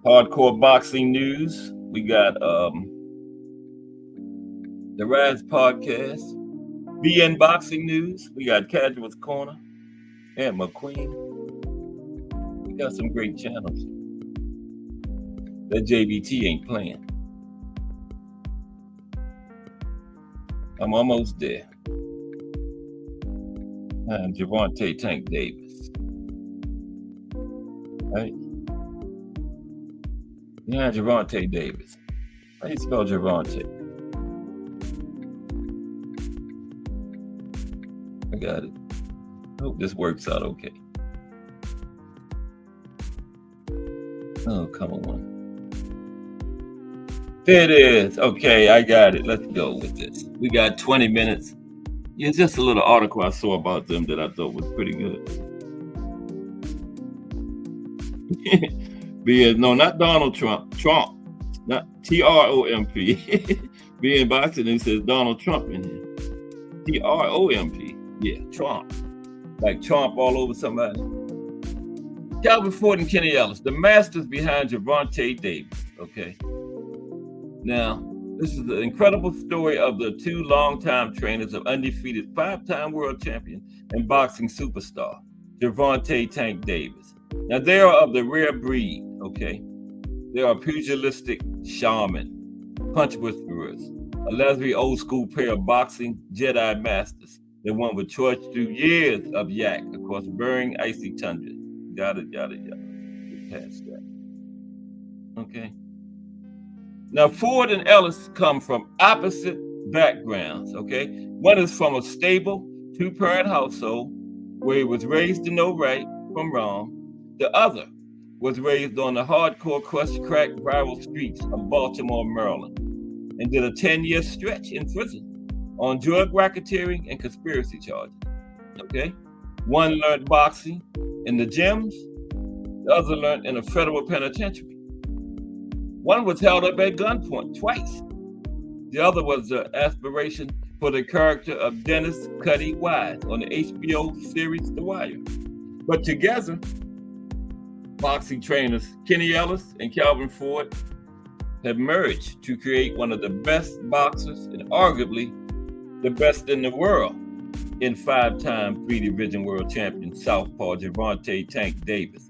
hardcore boxing news. We got the Rise podcast, BN Boxing News. We got Casual's Corner and McQueen. We got some great channels. That JBT ain't playing. I'm almost there. I'm Gervonta Tank Davis. Right? Yeah, Gervonta Davis. How do you spell Gervonta? I got it. Hope this works out okay. Oh, come on. There it is. Okay, I got it. Let's go with this. We got 20 minutes. Yeah, just a little article I saw about them that I thought was pretty good. No, not Donald Trump. Trump. Not T-R-O-M-P. Being boxing, it says Donald Trump in here. T-R-O-M-P. Yeah, Trump. Like Trump all over somebody. Calvin Ford and Kenny Ellis, the masters behind Gervonta Davis. Okay. Now, this is the incredible story of the two longtime trainers of undefeated 5-time world champion and boxing superstar, Gervonta Tank Davis. Now, they are of the rare breed, okay? They are pugilistic shaman, punch whisperers, a legendary old school pair of boxing Jedi masters that won with choice through years of yak across burning icy tundra. Yada, yada, yada. Get past that. Okay. Now, Ford and Ellis come from opposite backgrounds, okay? One is from a stable, 2-parent household where he was raised to know right from wrong. The other was raised on the hardcore crack viral streets of Baltimore, Maryland, and did a 10-year stretch in prison on drug racketeering and conspiracy charges, okay? One learned boxing in the gyms, the other learned in a federal penitentiary. One was held up at gunpoint twice. The other was the aspiration for the character of Dennis Cuddy Wise on the HBO series The Wire. But together, boxing trainers Kenny Ellis and Calvin Ford have merged to create one of the best boxers and arguably the best in the world in 5-time 3-division world champion Southpaw Gervonta Tank Davis.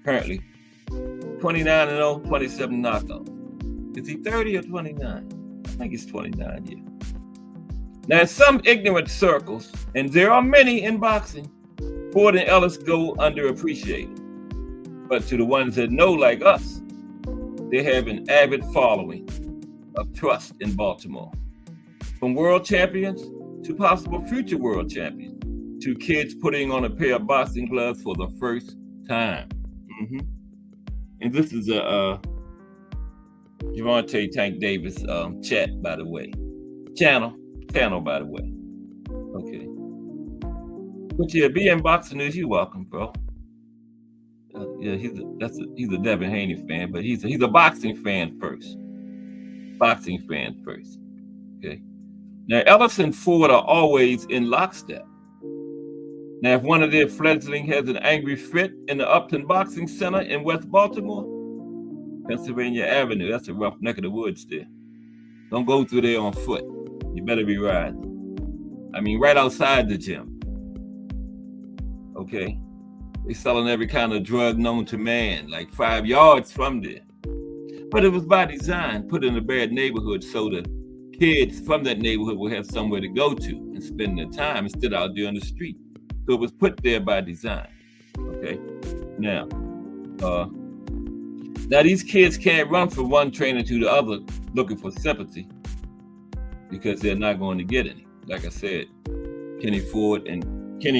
Currently 29-0, 27 knockouts. Is he 30 or 29? I think he's 29, yeah. Now, in some ignorant circles, and there are many in boxing, Ford and Ellis go underappreciated. But to the ones that know, like us, they have an avid following of trust in Baltimore. From world champions to possible future world champions, to kids putting on a pair of boxing gloves for the first time. And this is a Gervonta Tank Davis chat, by the way. Channel, by the way. Okay. But yeah, be in boxing news. You're welcome, bro. Yeah, he's a Devin Haney fan, but he's a boxing fan first. Boxing fan first. Okay. Now, Ellis and Ford are always in lockstep. Now, if one of their fledgling has an angry fit in the Upton Boxing Center in West Baltimore, Pennsylvania Avenue, that's a rough neck of the woods there. Don't go through there on foot. You better be riding. I mean, right outside the gym. Okay? They're selling every kind of drug known to man, like 5 yards from there. But it was by design, put in a bad neighborhood so the kids from that neighborhood will have somewhere to go to and spend their time instead of out there on the street. So it was put there by design. Okay. Now these kids can't run from one trainer to the other looking for sympathy because they're not going to get any. Like I said, Kenny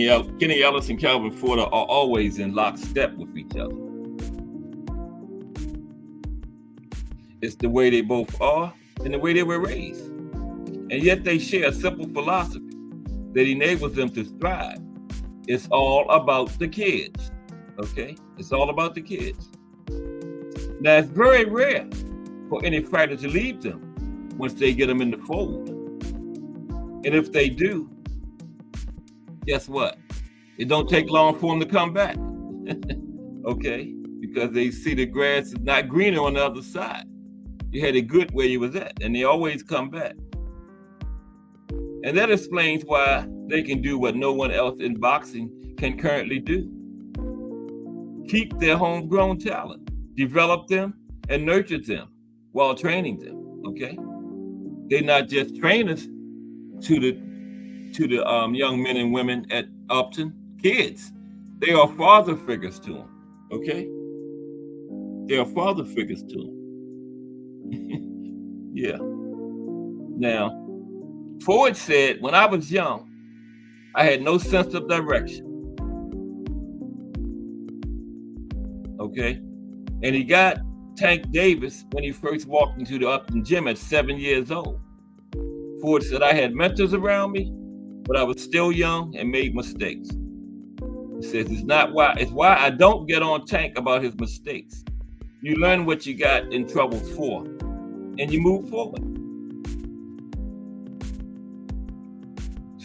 Ellis and Calvin Ford are always in lockstep with each other. It's the way they both are and the way they were raised. And yet they share a simple philosophy that enables them to thrive. It's all about the kids, okay? It's all about the kids. Now, it's very rare for any fighter to leave them once they get them in the fold. And if they do, guess what? It don't take long for them to come back, okay? Because they see the grass is not greener on the other side. You had it good where you was at, and they always come back. And that explains why they can do what no one else in boxing can currently do. Keep their homegrown talent, develop them, and nurture them while training them, okay? They're not just trainers to the young men and women at Upton, kids. They are father figures to them, okay? They are father figures to them. Yeah. Now, Ford said, when I was young, I had no sense of direction. Okay? And he got Tank Davis when he first walked into the Upton gym at 7 years old. Ford said, I had mentors around me, but I was still young and made mistakes. He says, it's why I don't get on Tank about his mistakes. You learn what you got in trouble for, and you move forward.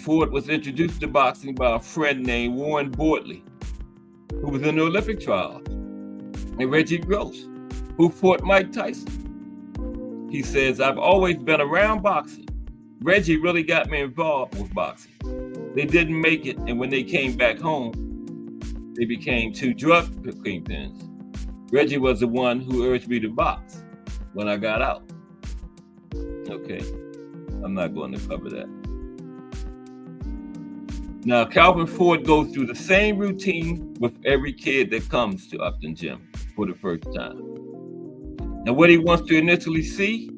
Ford was introduced to boxing by a friend named Warren Bordley, who was in the Olympic trials, and Reggie Gross, who fought Mike Tyson. He says, I've always been around boxing. Reggie really got me involved with boxing. They didn't make it, and when they came back home, they became 2 drug kingpins. Reggie was the one who urged me to box when I got out. Okay, I'm not going to cover that. Now, Calvin Ford goes through the same routine with every kid that comes to Upton Gym for the first time. Now, what he wants to initially see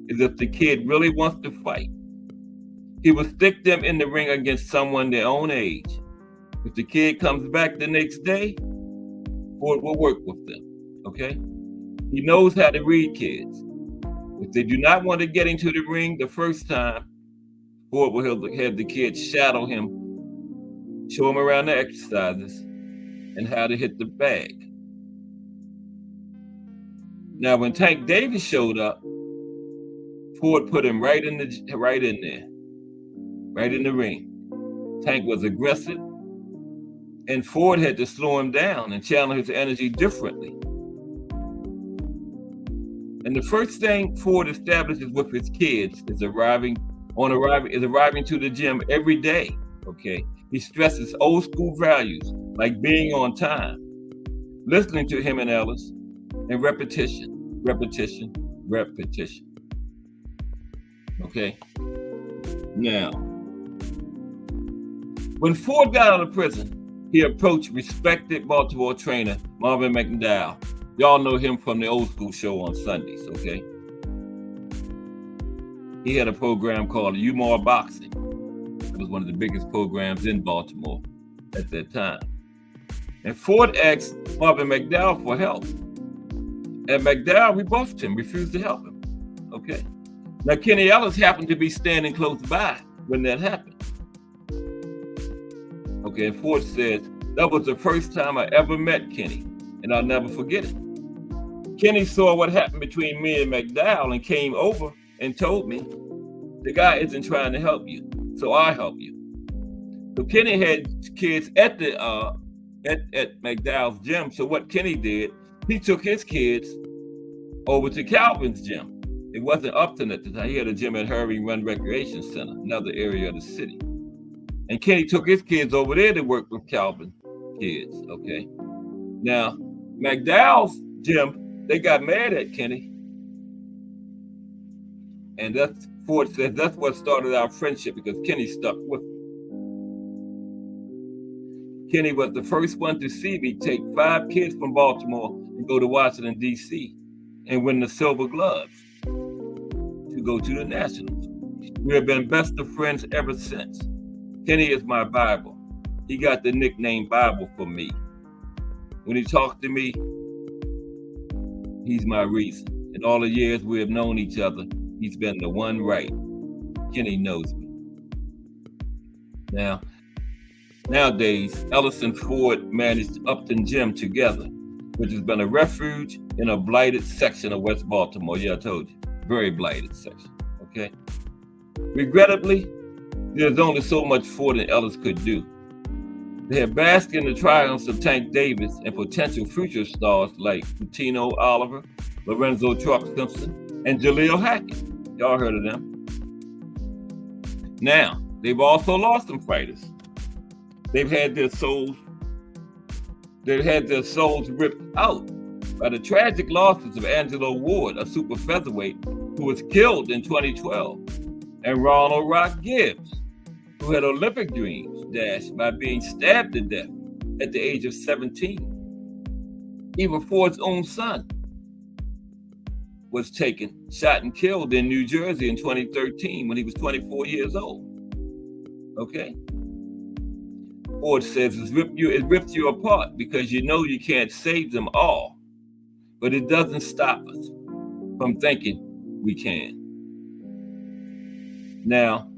is if the kid really wants to fight. He will stick them in the ring against someone their own age. If the kid comes back the next day, Ford will work with them, okay? He knows how to read kids. If they do not want to get into the ring the first time, Ford will have the kids shadow him, show him around the exercises, and how to hit the bag. Now, when Tank Davis showed up, Ford put him right in there, right in the ring. Tank was aggressive. And Ford had to slow him down and channel his energy differently. And the first thing Ford establishes with his kids is arriving to the gym every day. Okay. He stresses old school values like being on time, listening to him and Ellis, and repetition. Okay. Now, when Ford got out of prison, he approached respected Baltimore trainer Marvin McDowell. Y'all know him from the Old School show on Sundays, okay? He had a program called Humor Boxing. It was one of the biggest programs in Baltimore at that time. And Ford asked Marvin McDowell for help. And McDowell rebuffed him, refused to help him, okay? Now, Kenny Ellis happened to be standing close by when that happened. Okay, and Ford says, that was the first time I ever met Kenny, and I'll never forget it. Kenny saw what happened between me and McDowell and came over and told me, the guy isn't trying to help you, so I help you. So Kenny had kids at the at McDowell's gym. So what Kenny did, he took his kids over to Calvin's gym. It wasn't Upton at the time. He had a gym at Hurry Run Recreation Center, another area of the city. And Kenny took his kids over there to work with Calvin kids, okay? Now, McDowell's gym, they got mad at Kenny. And that's, Ford says, that's what started our friendship, because Kenny stuck with me. Kenny was the first one to see me take 5 kids from Baltimore and go to Washington, D.C. and win the Silver Gloves to go to the Nationals. We have been best of friends ever since. Kenny is my Bible. He got the nickname Bible for me. When he talks to me, he's my reason. In all the years we have known each other, he's been the one right. Kenny knows me. Nowadays, Ellis and Ford managed Upton Gym together, which has been a refuge in a blighted section of West Baltimore. Yeah, I told you, very blighted section, okay? Regrettably, there's only so much Ford and Ellis could do. They have basked in the triumphs of Tank Davis and potential future stars like Tino Oliver, Lorenzo Truck Simpson, and Jaleel Hackett. Y'all heard of them. Now, they've also lost some fighters. They've had their souls ripped out by the tragic losses of Angelo Ward, a super featherweight who was killed in 2012, and Ronald Rock Gibbs, who had Olympic dreams dashed by being stabbed to death at the age of 17. Even Ford's own son was taken, shot and killed in New Jersey in 2013 when he was 24 years old. Okay? Ford says it rips you apart because you know you can't save them all, but it doesn't stop us from thinking we can. Now,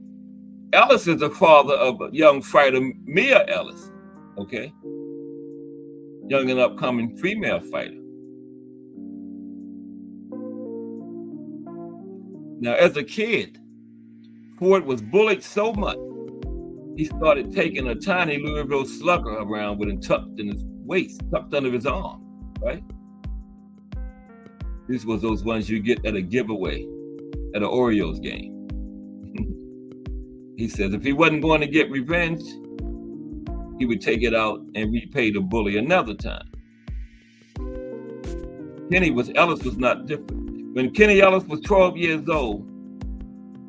Ellis is the father of a young fighter, Mia Ellis, okay? Young and upcoming female fighter. Now, as a kid, Ford was bullied so much, he started taking a tiny Louisville Slugger around with him tucked in his waist, tucked under his arm, right? This was those ones you get at a giveaway at an Orioles game. He says if he wasn't going to get revenge, he would take it out and repay the bully another time. Ellis was not different. When Kenny Ellis was 12 years old,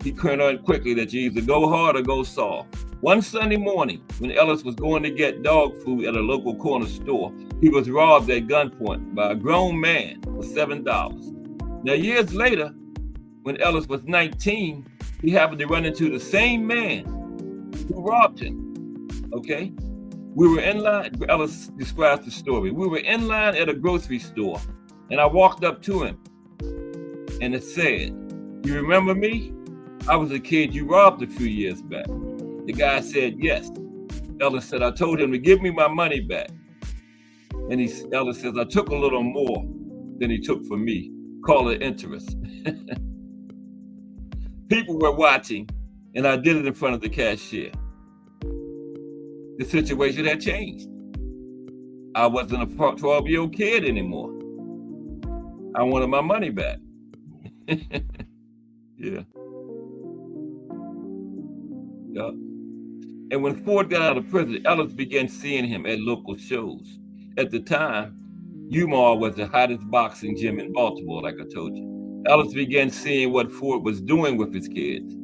he learned quickly that you either go hard or go soft. One Sunday morning, when Ellis was going to get dog food at a local corner store, he was robbed at gunpoint by a grown man for $7. Now, years later, when Ellis was 19, he happened to run into the same man who robbed him, okay? We were in line, Ellis describes the story. We were in line at a grocery store, and I walked up to him, and it said, "You remember me? I was a kid you robbed a few years back." The guy said, "Yes." Ellis said, "I told him to give me my money back." And Ellis says, "I took a little more than he took from me. Call it interest." People were watching, and I did it in front of the cashier. The situation had changed. I wasn't a 12-year-old kid anymore. I wanted my money back. Yeah. Yeah. And when Ford got out of prison, Ellis began seeing him at local shows. At the time, Umar was the hottest boxing gym in Baltimore, like I told you. Ellis began seeing what Ford was doing with his kids.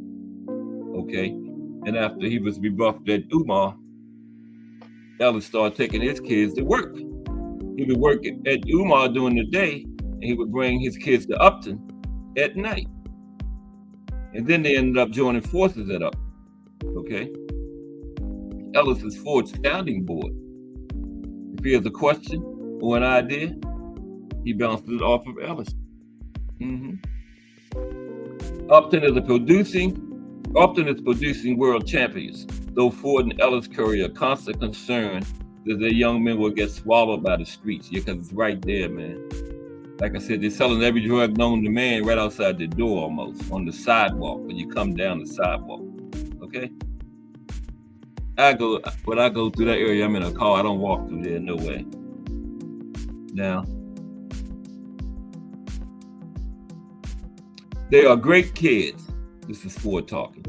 Okay. And after he was rebuffed at Umar, Ellis started taking his kids to work. He would work at Umar during the day, and he would bring his kids to Upton at night. And then they ended up joining forces at Upton. Okay. Ellis is Ford's sounding board. If he has a question or an idea, he bounces it off of Ellis. Upton is producing world champions, though Ford and Ellis carry a constant concern that their young men will get swallowed by the streets. Yeah, because it's right there, man. Like I said, they're selling every drug known to man right outside the door almost, on the sidewalk, when you come down the sidewalk. Okay? When I go through that area, I'm in a car. I don't walk through there, no way. Now, they are great kids. This is Ford talking.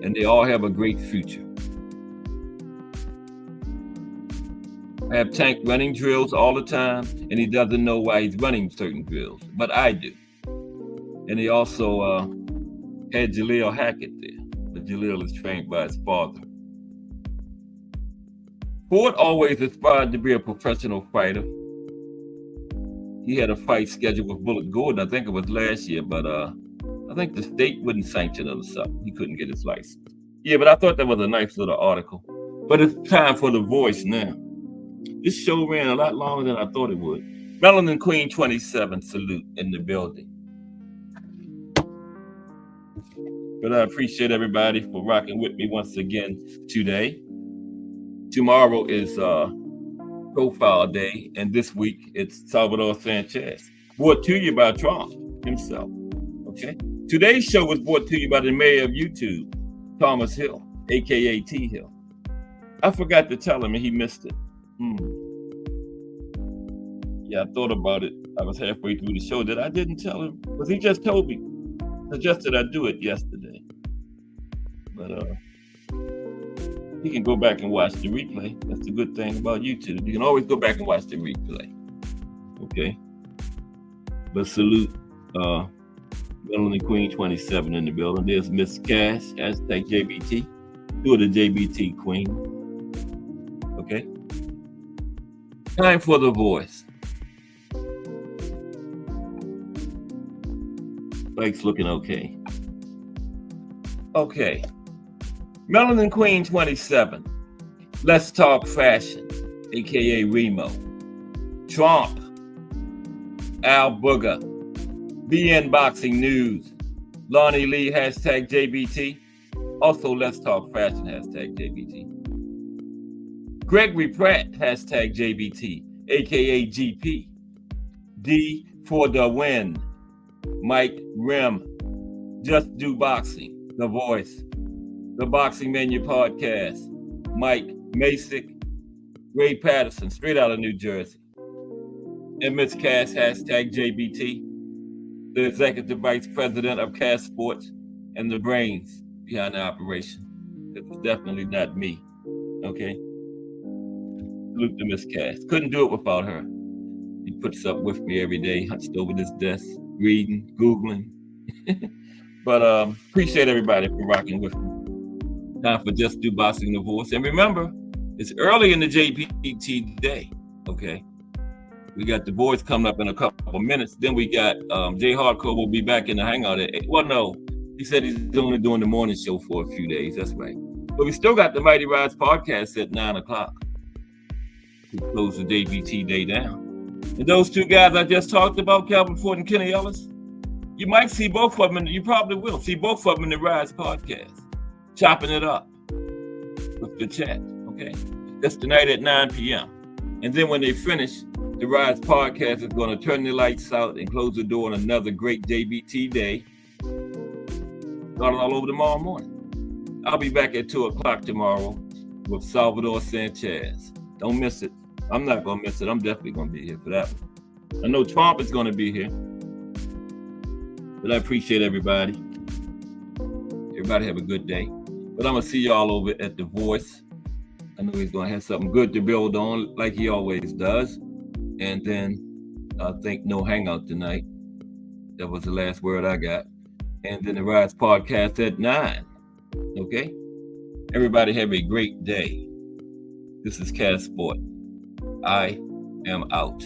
And they all have a great future. I have Tank running drills all the time, and he doesn't know why he's running certain drills, but I do. And he also had Jaleel Hackett there, but Jaleel is trained by his father. Ford always aspired to be a professional fighter. He had a fight scheduled with Bullet Gordon, I think it was last year, but I think the state wouldn't sanction it or something. He couldn't get his license. Yeah, but I thought that was a nice little article. But it's time for The Voice now. This show ran a lot longer than I thought it would. Melanin Queen 27 salute in the building. But I appreciate everybody for rocking with me once again today. Tomorrow is Profile Day, and this week it's Salvador Sanchez, brought to you by Trump himself. Okay. Today's show was brought to you by the mayor of YouTube, Thomas Hill, aka T Hill. I forgot to tell him and he missed it. Yeah, I thought about it. I was halfway through the show that I didn't tell him, because he just told me, suggested I do it yesterday. But you can go back and watch the replay. That's the good thing about YouTube. You can always go back and watch the replay. Okay. But salute Melanin Queen 27 in the building. There's Miss Cash, hashtag JBT. Do the JBT Queen. Okay. Time for The Voice. Mike's looking okay. Okay. Melanin Queen 27. Let's Talk Fashion, aka Remo. Trump. Al Booger. BN Boxing News. Lonnie Lee, hashtag JBT. Also, Let's Talk Fashion, hashtag JBT. Gregory Pratt, hashtag JBT, aka GP. D for the win. Mike Rim. Just Do Boxing. The Voice. The Boxing Menu Podcast. Mike Masick. Ray Patterson, straight out of New Jersey. And Miss Cass, hashtag JBT. The Executive Vice President of Cass Sports and the brains behind the operation. It's definitely not me. Okay? Salute to Miss Cass. Couldn't do it without her. He puts up with me every day, hunched over this desk, reading, Googling. But appreciate everybody for rocking with me. Time for Just Do Boxing The Voice. And remember, it's early in the JPT day. Okay? We got The Voice coming up in a couple of minutes. Then we got Jay Hardcore will be back in the hangout at 8. Well, no. He said he's only doing the morning show for a few days. That's right. But we still got the Mighty Rise podcast at 9 o'clock. We close the JBT day down. And those two guys I just talked about, Calvin Ford and Kenny Ellis, you might see both of them, you probably will see both of them in the Rise podcast, chopping it up with the chat, okay? That's tonight at 9 p.m. And then when they finish, the Rise podcast is going to turn the lights out and close the door on another great JBT day, starting all over tomorrow morning. I'll be back at 2 o'clock tomorrow with Salvador Sanchez. Don't miss it. I'm not going to miss it. I'm definitely going to be here for that one. I know Trump is going to be here. But I appreciate everybody. Everybody have a good day. But I'm going to see y'all over at The Voice. I know he's going to have something good to build on like he always does. And then I think no hangout tonight. That was the last word I got. And then the Rise podcast at 9. Okay? Everybody have a great day. This is Cass Sport. I am out.